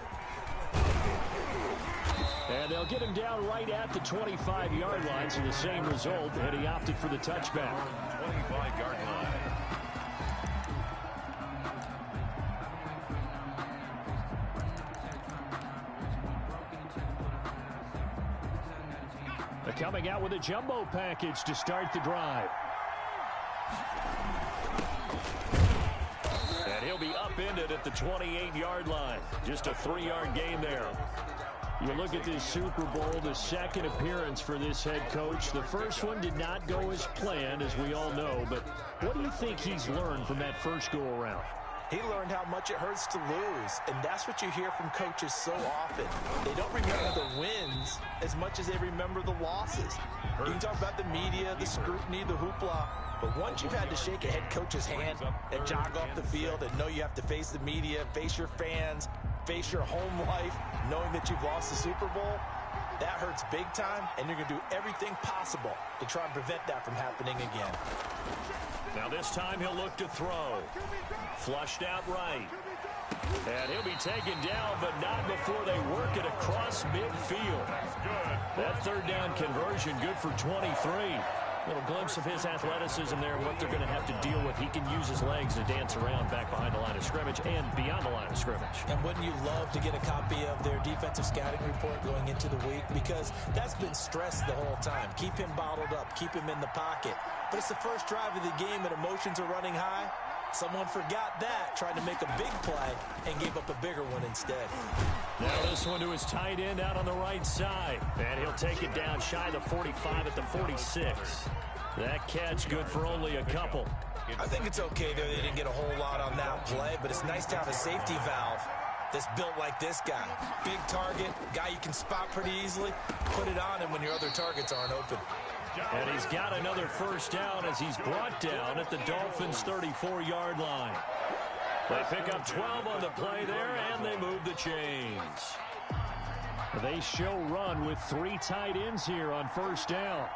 And they'll get him down right at the 25-yard line, so the same result, and he opted for the touchback. 25-yard line. Coming out with a jumbo package to start the drive. And he'll be upended at the 28-yard line. Just a 3-yard gain there. You look at this Super Bowl, the second appearance for this head coach. The first one did not go as planned, as we all know. But what do you think he's learned from that first go-around? He learned how much it hurts to lose, and that's what you hear from coaches so often. They don't remember the wins as much as they remember the losses. You can talk about the media, the scrutiny, the hoopla, but once you've had to shake a head coach's hand and jog off the field and know you have to face the media, face your fans, face your home life, knowing that you've lost the Super Bowl, that hurts big time, and you're going to do everything possible to try and prevent that from happening again. Now this time he'll look to throw. Flushed out right. And he'll be taken down, but not before they work it across midfield. That third down conversion good for 23. Little glimpse of his athleticism there and what they're going to have to deal with. He can use his legs to dance around back behind the line of scrimmage and beyond the line of scrimmage. And wouldn't you love to get a copy of their defensive scouting report going into the week? Because that's been stressed the whole time. Keep him bottled up. Keep him in the pocket. But it's the first drive of the game and emotions are running high. Someone forgot that, tried to make a big play, and gave up a bigger one instead. Now this one to his tight end out on the right side. And he'll take it down shy of the 45 at the 46. That catch good for only a couple. I think it's okay there. They didn't get a whole lot on that play, but it's nice to have a safety valve that's built like this guy. Big target, guy you can spot pretty easily. Put it on him when your other targets aren't open. And he's got another first down as he's brought down at the Dolphins' 34-yard line. They pick up 12 on the play there, and they move the chains. They show run with 3 tight ends here on first down.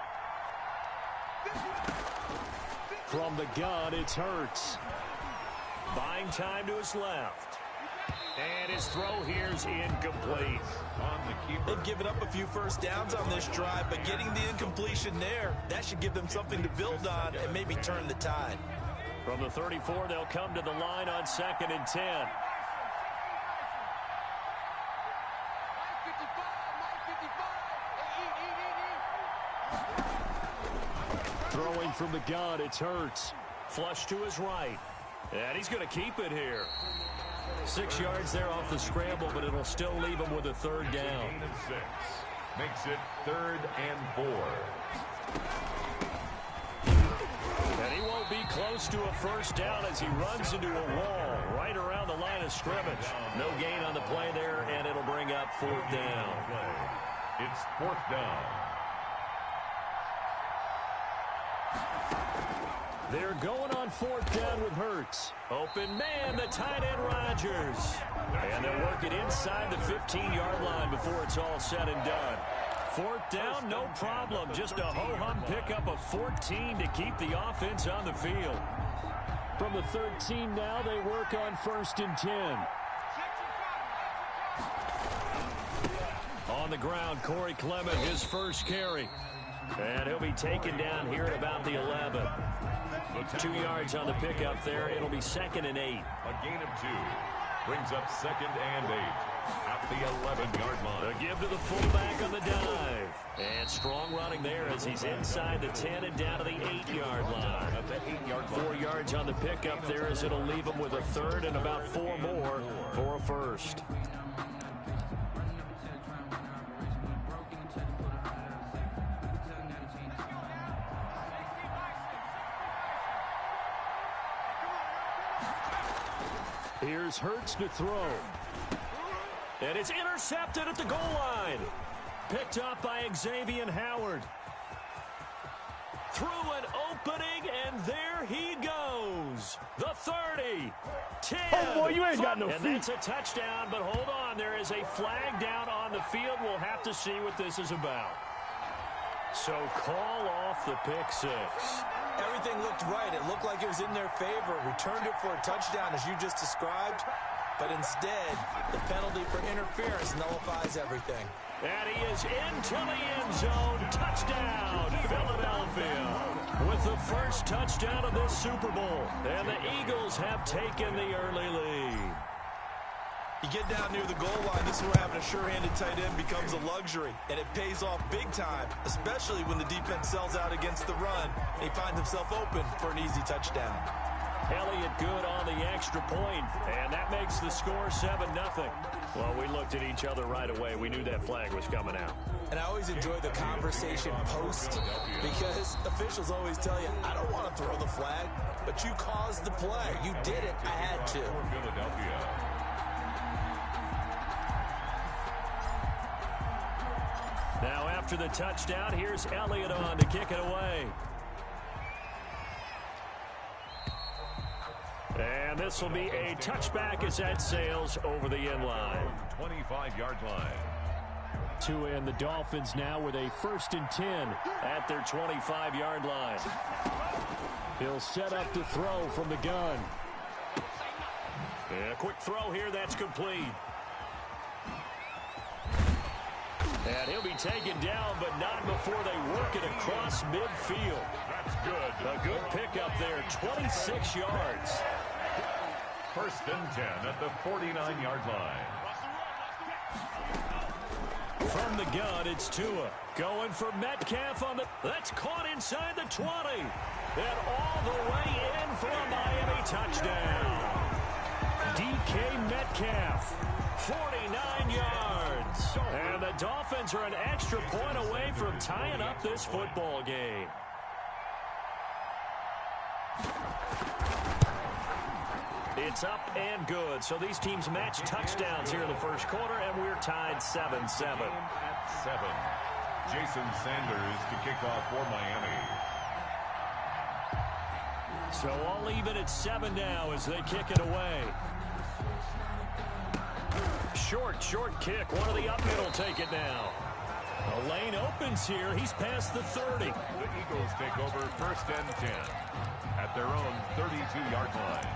From the gun, it's Hurts. Buying time to his left. And his throw here's incomplete. They've given up a few first downs on this drive, but getting the incompletion there, that should give them something to build on and maybe turn the tide. From the 34, they'll come to the line on 2nd and 10. Throwing from the gun, it's Hurts. Flush to his right. And he's going to keep it here. 6 yards there off the scramble, but it'll still leave him with a third down. Gain of 6. Makes it 3rd and 4. And he won't be close to a first down as he runs into a wall right around the line of scrimmage. No gain on the play there, and it'll bring up 4th down. It's 4th down. They're going on 4th down with Hurts. Open man, the tight end Rodgers. And they'll work it inside the 15-yard line before it's all said and done. 4th down, no problem. Just a ho-hum pickup of 14 to keep the offense on the field. From the 13 now, they work on 1st and 10. On the ground, Corey Clement, his first carry. And he'll be taken down here at about the 11. 2 yards on the pickup there. It'll be 2nd and 8. A gain of 2. Brings up 2nd and 8. At the 11-yard line. A give to the fullback on the dive. And strong running there as he's inside the 10 and down to the 8-yard line. 4 yards on the pickup there as it'll leave him with a third and about 4 more for a first. Here's Hurts to throw. And it's intercepted at the goal line. Picked up by Xavier Howard. Through an opening, and there he goes. The 30, 10. Oh, boy, you ain't got no feet. And that's a touchdown, but hold on. There is a flag down on the field. We'll have to see what this is about. So call off the pick six. Everything looked right. It looked like it was in their favor. Returned it for a touchdown, as you just described. But instead, the penalty for interference nullifies everything. And he is into the end zone. Touchdown, Philadelphia. With the first touchdown of this Super Bowl. And the Eagles have taken the early lead. You get down near the goal line, this is where having a sure-handed tight end becomes a luxury. And it pays off big time, especially when the defense sells out against the run. And he finds himself open for an easy touchdown. Elliott good on the extra point, and that makes the score 7-0. Well, we looked at each other right away. We knew that flag was coming out. And I always enjoy the conversation post because officials always tell you, I don't want to throw the flag, but you caused the play. You did it. I had to. Philadelphia. Now after the touchdown, here's Elliott on to kick it away. And this will be a touchback as that sails over the end line. 25-yard line. Tua and the Dolphins now with a 1st and 10 at their 25-yard line. He'll set up to throw from the gun. And a quick throw here, that's complete. And he'll be taken down, but not before they work it across midfield. That's good. A good pickup there, 26 yards. 1st and 10 at the 49-yard line. From the gun, it's Tua. Going for Metcalf on the... That's caught inside the 20. And all the way in for a Miami touchdown. DK Metcalf, 49 yards. And the Dolphins are an extra point away from tying up this football game. It's up and good. So these teams match touchdowns here in the first quarter, and we're tied 7-7. At 7. Jason Sanders to kick off for Miami. So all even at 7 now as they kick it away. Short kick. One of the up middle take it now. The lane opens here. He's past the 30. The Eagles take over 1st and 10 at their own 32-yard line.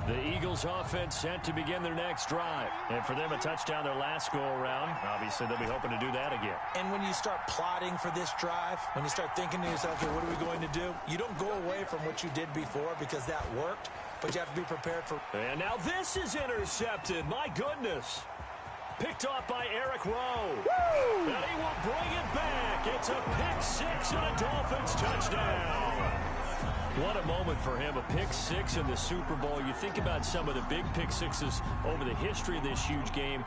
The Eagles offense set to begin their next drive. And for them, a touchdown their last go-around. Obviously, they'll be hoping to do that again. And when you start plotting for this drive, when you start thinking to yourself, okay, what are we going to do? You don't go away from what you did before because that worked, but you have to be prepared for... And now this is intercepted. My goodness. Picked off by Eric Rowe. Woo! And he will bring it back. It's a pick six and a Dolphins touchdown. What a moment for him, a pick six in the Super Bowl. You think about some of the big pick sixes over the history of this huge game.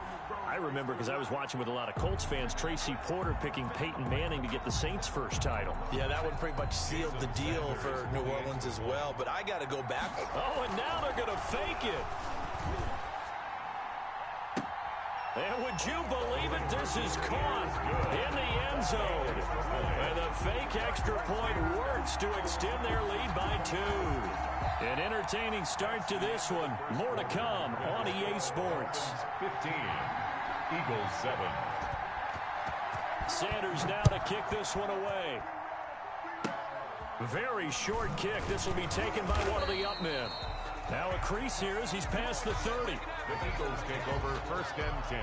I remember because I was watching with a lot of Colts fans, Tracy Porter picking Peyton Manning to get the Saints' first title. Yeah, that one pretty much sealed the deal for New Orleans as well, but I got to go back. Oh, and now they're going to fake it. And would you believe it? This is caught in the end zone. And the fake extra point works to extend their lead by 2. An entertaining start to this one. More to come on EA Sports. 15. Eagles 7. Sanders now to kick this one away. Very short kick. This will be taken by one of the up men. Now a crease here as he's past the 30. The Eagles take over 1st and 10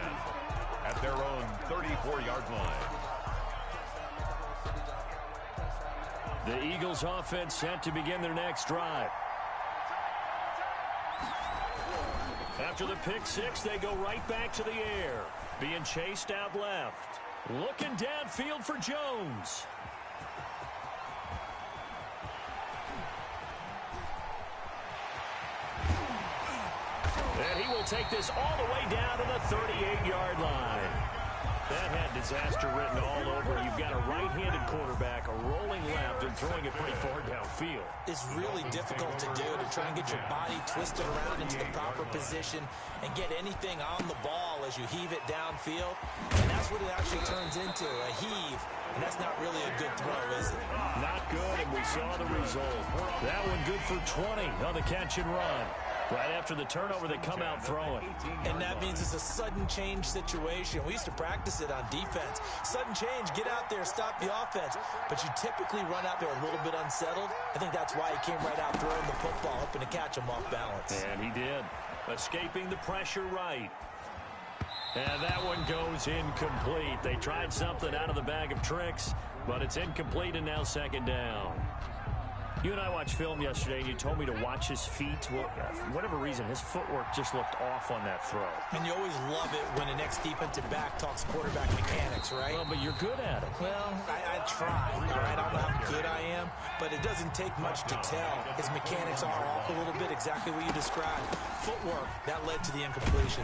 at their own 34-yard line. The Eagles offense set to begin their next drive. After the pick six, they go right back to the air. Being chased out left. Looking downfield for Jones. And he will take this all the way down to the 38-yard line. That had disaster written all over. You've got a right-handed quarterback, a rolling left, and throwing it pretty far downfield. It's really difficult to do, to try and get your body twisted around into the proper position and get anything on the ball as you heave it downfield. And that's what it actually turns into, a heave. And that's not really a good throw, is it? Not good, and we saw the result. That one good for 20 on the catch and run. Right after the turnover, they come out throwing. And that means it's a sudden change situation. We used to practice it on defense. Sudden change, get out there, stop the offense. But you typically run out there a little bit unsettled. I think that's why he came right out throwing the football, hoping to catch him off balance. And he did. Escaping the pressure right. And that one goes incomplete. They tried something out of the bag of tricks, but it's incomplete and now second down. You and I watched film yesterday, and you told me to watch his feet. Well, for whatever reason, his footwork just looked off on that throw. And you always love it when an ex-defensive back talks quarterback mechanics, right? Well, but you're good at it. Well, I try, all right? I don't know how good I am, but it doesn't take much to tell. His mechanics are off a little bit, exactly what you described. Footwork, that led to the incompletion.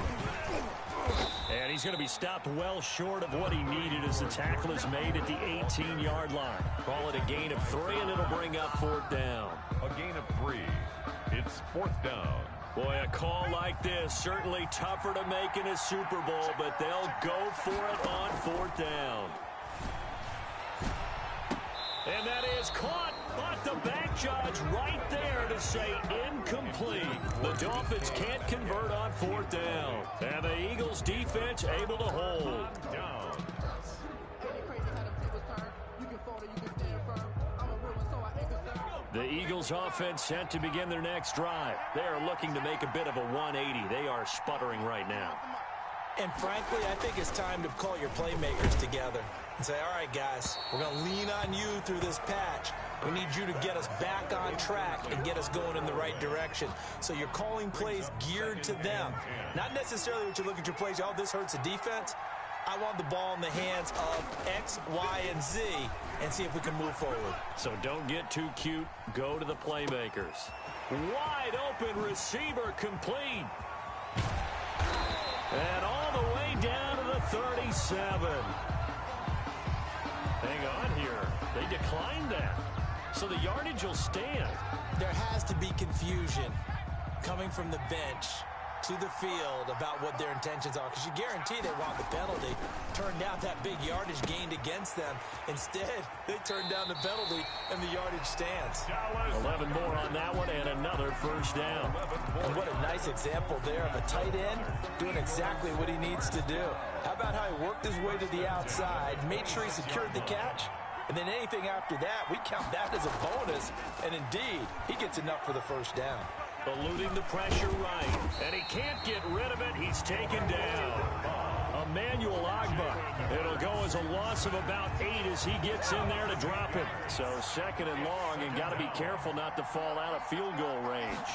And he's going to be stopped well short of what he needed as the tackle is made at the 18-yard line. Call it a gain of 3, and it'll bring up 4th down. A gain of 3. It's 4th down. Boy, a call like this, certainly tougher to make in a Super Bowl, but they'll go for it on 4th down. And that is caught, but the back judge right there to say incomplete. The Dolphins can't convert on 4th down. And the Eagles defense able to hold. Down. The Eagles offense set to begin their next drive. They are looking to make a bit of a 180. They are sputtering right now. And frankly, I think it's time to call your playmakers together and say, all right, guys, we're going to lean on you through this patch. We need you to get us back on track and get us going in the right direction. So you're calling plays geared to them. Not necessarily what you look at your plays, oh, this hurts the defense. I want the ball in the hands of X, Y, and Z and see if we can move forward. So don't get too cute. Go to the playmakers. Wide open receiver complete. And all the way down to the 37. Hang on here. They declined that. So the yardage will stand. There has to be confusion coming from the bench to the field about what their intentions are, because you guarantee they want the penalty. Turned down that big yardage gained against them. Instead, they turned down the penalty, and the yardage stands. 11 more on that one, and another 1st down. And what a nice example there of a tight end doing exactly what he needs to do. How about how he worked his way to the outside, made sure he secured the catch, and then anything after that, we count that as a bonus. And indeed, he gets enough for the 1st down. Eluding the pressure right, and he can't get rid of it. He's taken down. Emmanuel Ogbah. It'll go as a loss of about 8 as he gets in there to drop it. So 2nd and long, and got to be careful not to fall out of field goal range.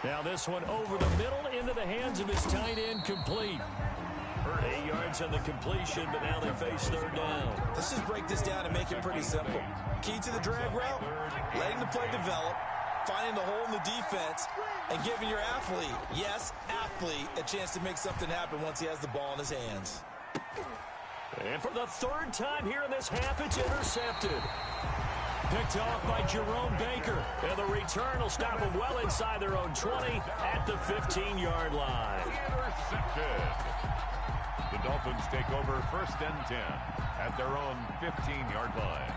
Now this one over the middle into the hands of his tight end, complete. 8 yards on the completion, but now they face 3rd down. Let's just break this down and make it pretty simple. Key to the drag route, letting the play develop, finding the hole in the defense, and giving your athlete, yes, athlete, a chance to make something happen once he has the ball in his hands. And for the 3rd time here in this half, it's intercepted. Picked off by Jerome Baker. And the return will stop them well inside their own 20 at the 15-yard line. Intercepted. The Dolphins take over 1st and 10 at their own 15-yard line.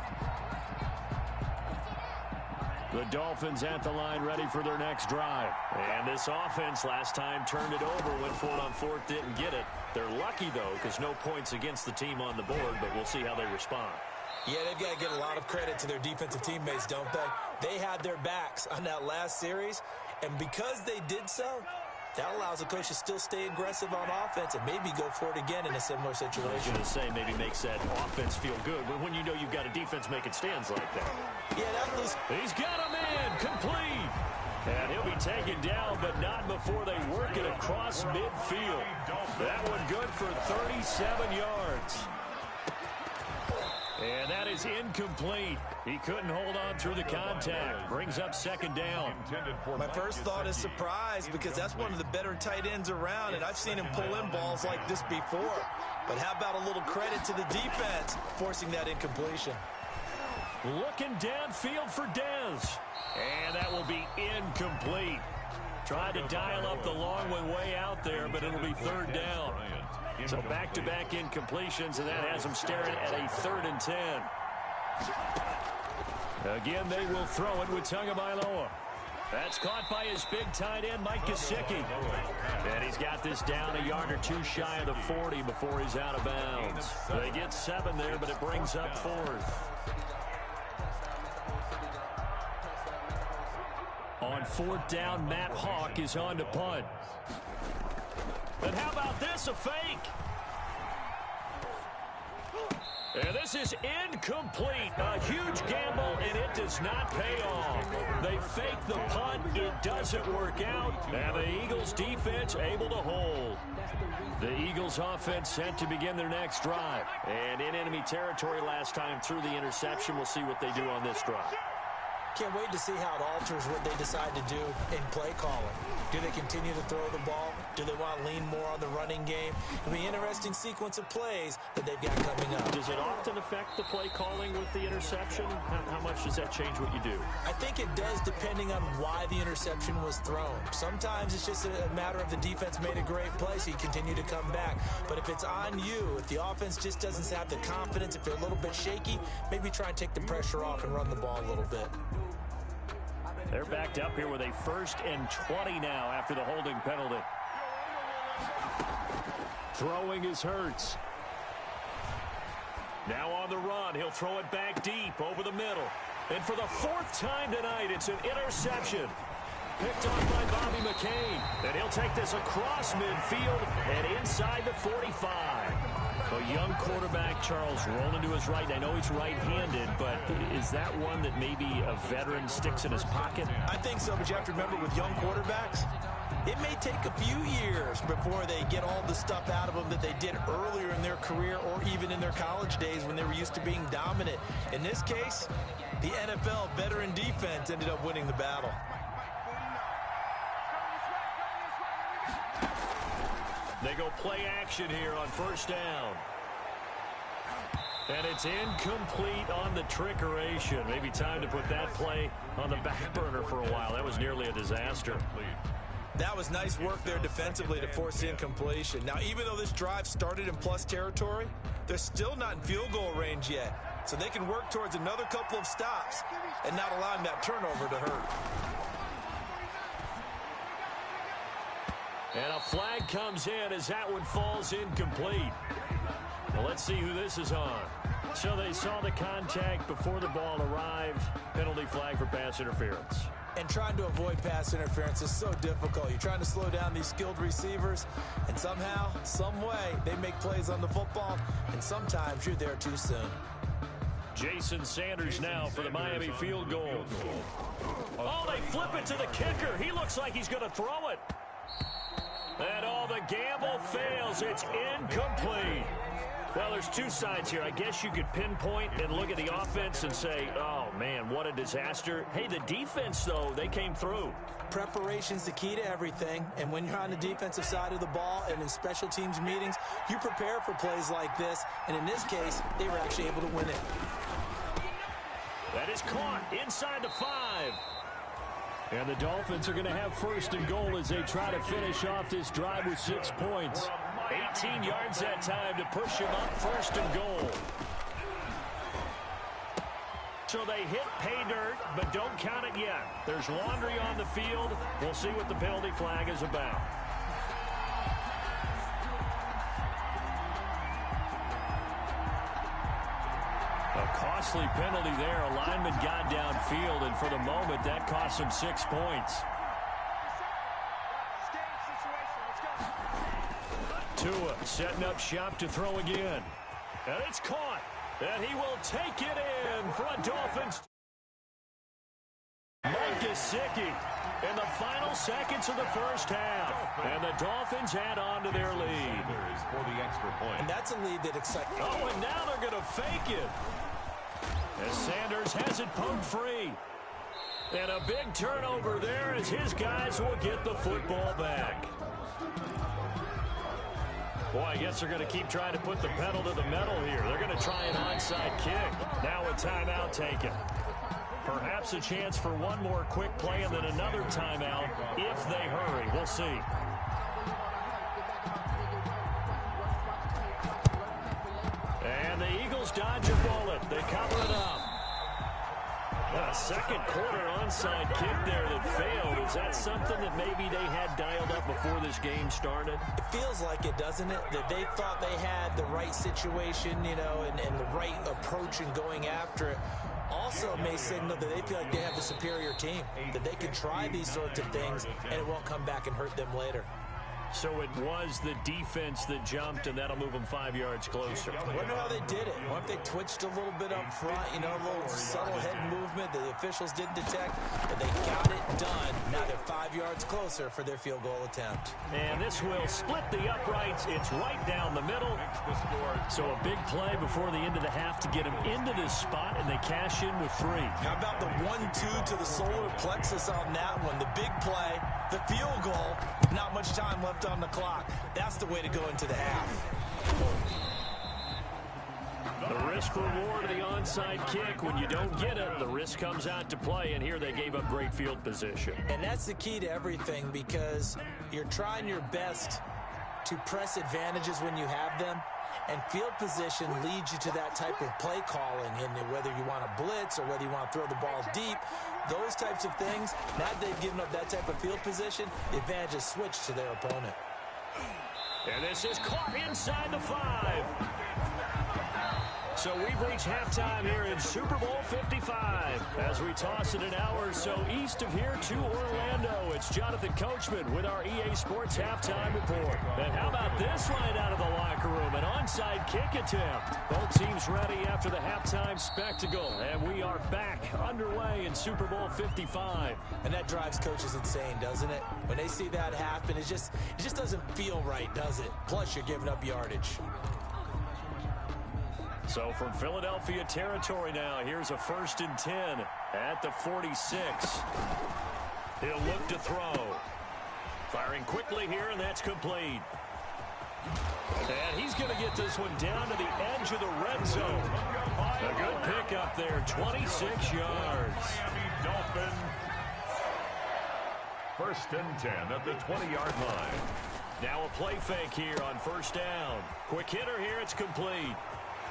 The Dolphins at the line, ready for their next drive. And this offense last time turned it over, went for it on 4th, didn't get it. They're lucky, though, because no points against the team on the board, but we'll see how they respond. Yeah, they've got to give a lot of credit to their defensive teammates, don't they? They had their backs on that last series, and because they did so, that allows the coach to still stay aggressive on offense and maybe go for it again in a similar situation. I was going to say maybe makes that offense feel good, but when you know you've got a defense making stands like that. Yeah, that was... He's got a man, complete. And he'll be taken down, but not before they work it across midfield. That one good for 37 yards. And that is incomplete. He couldn't hold on through the contact. Brings up second down. My first thought is surprise because that's one of the better tight ends around, and I've seen him pull in balls like this before. But how about a little credit to the defense forcing that incompletion? Looking downfield for Dez. And that will be incomplete. Tried to dial up the long one way out there, but it'll be third down. So back-to-back incompletions, and that has them staring at a 3rd and 10. Again, they will throw it with Tagovailoa. That's caught by his big tight end, Mike Gesicki. And he's got this down a yard or two shy of the 40 before he's out of bounds. They get 7 there, but it brings up 4th. On 4th down, Matt Hawk is on to punt. And how about this, a fake? And this is incomplete. A huge gamble, and it does not pay off. They fake the punt. It doesn't work out. And the Eagles defense able to hold. The Eagles offense set to begin their next drive. And in enemy territory last time through the interception. We'll see what they do on this drive. Can't wait to see how it alters what they decide to do in play calling. Do they continue to throw the ball? Do they want to lean more on the running game? It'll be an interesting sequence of plays that they've got coming up. Does it often affect the play calling with the interception? How much does that change what you do? I think it does depending on why the interception was thrown. Sometimes it's just a matter of the defense made a great play, so you continue to come back. But if it's on you, if the offense just doesn't have the confidence, if they're a little bit shaky, maybe try and take the pressure off and run the ball a little bit. They're backed up here with a 1st and 20 now after the holding penalty. Throwing is Hurts. Now on the run. He'll throw it back deep over the middle. And for the 4th time tonight, it's an interception. Picked off by Bobby McCain. And he'll take this across midfield and inside the 45. A young quarterback, Charles, rolling to his right. I know he's right-handed, but is that one that maybe a veteran sticks in his pocket? I think so, but you have to remember with young quarterbacks, it may take a few years before they get all the stuff out of them that they did earlier in their career or even in their college days when they were used to being dominant. In this case, the NFL veteran defense ended up winning the battle. They go play action here on 1st down. And it's incomplete on the trickeration. Maybe time to put that play on the back burner for a while. That was nearly a disaster. That was nice work there defensively to force the incompletion. Now, even though this drive started in plus territory, they're still not in field goal range yet. So they can work towards another couple of stops and not allowing that turnover to hurt. And a flag comes in as that one falls incomplete. Well, let's see who this is on. So they saw the contact before the ball arrived. Penalty flag for pass interference. And trying to avoid pass interference is so difficult. You're trying to slow down these skilled receivers, and somehow, some way, they make plays on the football, and sometimes you're there too soon. Jason Sanders now for the Miami field goal. Oh, they flip it to the kicker. He looks like he's going to throw it. And all the gamble fails. It's incomplete. Well, there's two sides here. I guess you could pinpoint and look at the offense and say, oh, man, what a disaster. Hey, the defense, though, they came through. Preparation's the key to everything. And when you're on the defensive side of the ball and in special teams meetings, you prepare for plays like this. And in this case, they were actually able to win it. That is caught inside the 5. And the Dolphins are going to have 1st and goal as they try to finish off this drive with 6 points. 18 yards that time to push him up 1st and goal. So they hit pay dirt, but don't count it yet. There's laundry on the field. We'll see what the penalty flag is about. A costly penalty there. A lineman got downfield, and for the moment, that cost him 6 points. Tua setting up shop to throw again. And it's caught. And he will take it in for a Dolphins. Mike Gesicki in the final seconds of the first half. And the Dolphins add on to their lead. For the extra point. And that's a lead that excites. Oh, and now they're going to fake it. As Sanders has it poked free. And a big turnover there as his guys will get the football back. Boy, I guess they're going to keep trying to put the pedal to the metal here. They're going to try an onside kick. Now a timeout taken. Perhaps a chance for one more quick play and then another timeout if they hurry. We'll see. And the Eagles dodge a bullet. They cover it up. A second quarter onside kick there that failed. Is that something that maybe they had dialed up before this game started? It feels like it, doesn't it? That they thought they had the right situation, you know, and the right approach in going after it. Also may signal that they feel like they have the superior team, that they can try these sorts of things and it won't come back and hurt them later. So it was the defense that jumped, and that'll move them 5 yards closer. I wonder how they did it. I wonder if they twitched a little bit up front, you know, a little subtle head movement that the officials didn't detect, but they got it done. Now they're 5 yards closer for their field goal attempt. And this will split the uprights. It's right down the middle. So a big play before the end of the half to get them into this spot, and they cash in with 3. How about the 1-2 to the solar plexus on that one? The big play, the field goal, not much time left on the clock. That's the way to go into the half. The risk reward of the onside kick. When you don't get it, the risk comes out to play, and here they gave up great field position. And that's the key to everything, because you're trying your best to press advantages when you have them, and field position leads you to that type of play calling, and whether you want to blitz or whether you want to throw the ball deep, those types of things. Now that they've given up that type of field position, the advantage is switched to their opponent. And this is caught inside the 5. So we've reached halftime here in Super Bowl 55. As we toss it an hour or so east of here to Orlando, it's Jonathan Coachman with our EA Sports Halftime Report. And how about this right out of the locker room? An onside kick attempt. Both teams ready after the halftime spectacle. And we are back underway in Super Bowl 55. And that drives coaches insane, doesn't it? When they see that happen, it just doesn't feel right, does it? Plus, you're giving up yardage. So from Philadelphia territory now, here's a 1st and 10 at the 46. He'll look to throw. Firing quickly here, and that's complete. And he's going to get this one down to the edge of the red zone. A good pickup there, 26 yards. Miami Dolphins. 1st and 10 at the 20-yard line. Now a play fake here on 1st down. Quick hitter here, it's complete.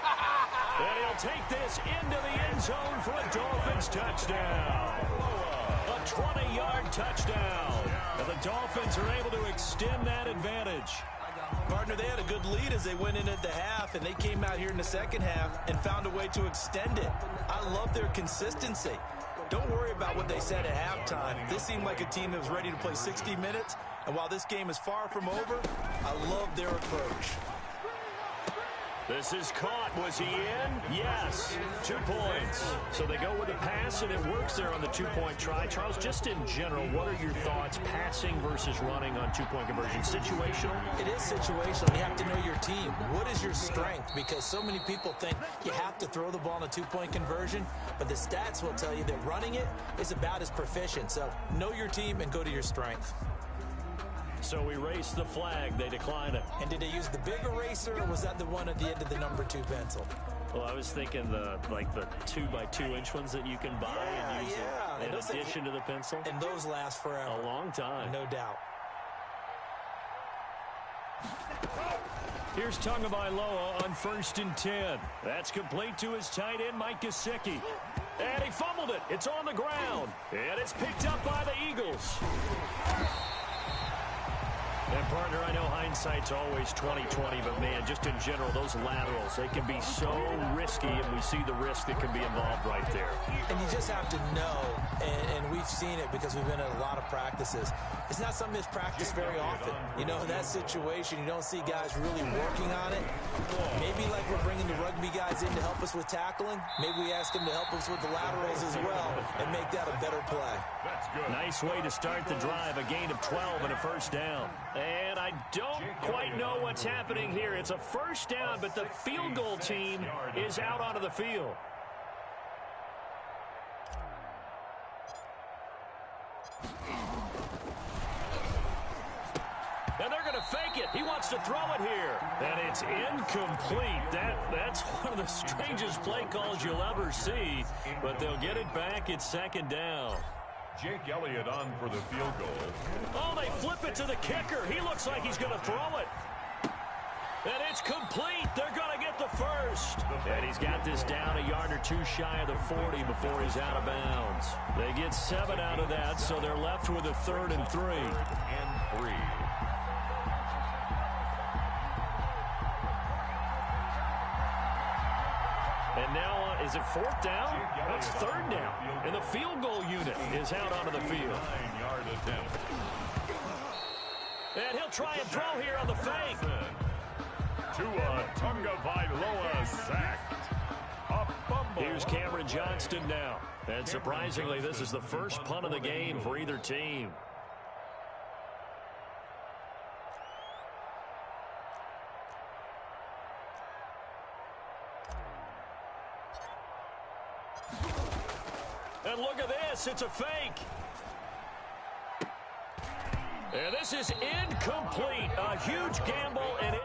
And he'll take this into the end zone for a Dolphins touchdown. A 20-yard touchdown. And the Dolphins are able to extend that advantage. Partner, they had a good lead as they went into the half, and they came out here in the second half and found a way to extend it. I love their consistency. Don't worry about what they said at halftime. This seemed like a team that was ready to play 60 minutes, and while this game is far from over, I love their approach. This is caught. Was he in? Yes. 2 points. So they go with a pass, and it works there on the 2-point try. Charles, just in general, what are your thoughts passing versus running on 2-point conversion? Situational? It is situational. You have to know your team. What is your strength? Because so many people think you have to throw the ball in a 2-point conversion, but the stats will tell you that running it is about as proficient. So know your team and go to your strength. So we race the flag. They decline it. And did they use the big eraser, or was that the one at the end of the number 2 pencil? Well, I was thinking the 2x2-inch ones that you can buy and use in addition to the pencil. And those last forever. A long time. No doubt. Here's Tagovailoa on 1st and 10. That's complete to his tight end, Mike Gesicki. And he fumbled it. It's on the ground. And it's picked up by the Eagles. And, partner, I know how hindsight's always 20/20, but, man, just in general, those laterals, they can be so risky, and we see the risk that can be involved right there. And you just have to know, and we've seen it because we've been at a lot of practices, it's not something that's practiced very often. You know, in that situation, you don't see guys really working on it. Maybe like we're bringing the rugby guys in to help us with tackling, maybe we ask them to help us with the laterals as well and make that a better play. That's good. Nice way to start the drive, a gain of 12 and a first down. And I don't quite know what's happening here. It's a first down, but the field goal team is out onto the field. And they're going to fake it. He wants to throw it here. And it's incomplete. That's one of the strangest play calls you'll ever see. But they'll get it back. It's second down. Jake Elliott on for the field goal. Oh, they flip it to the kicker. He looks like he's going to throw it. And it's complete. They're going to get the first. And he's got this down a yard or two shy of the 40 before he's out of bounds. They get 7 out of that, so they're left with a 3rd and 3. And 3. And now, is it 4th down? That's 3rd down. And the field goal unit is out onto the field. 9-yard attempt. And he'll try and throw here on the fake. Tua Tagovailoa sacked. A fumble. Here's Cameron Johnston now. And surprisingly, this is the first punt of the game for either team. And look at this. It's a fake. And this is incomplete. A huge gamble, and it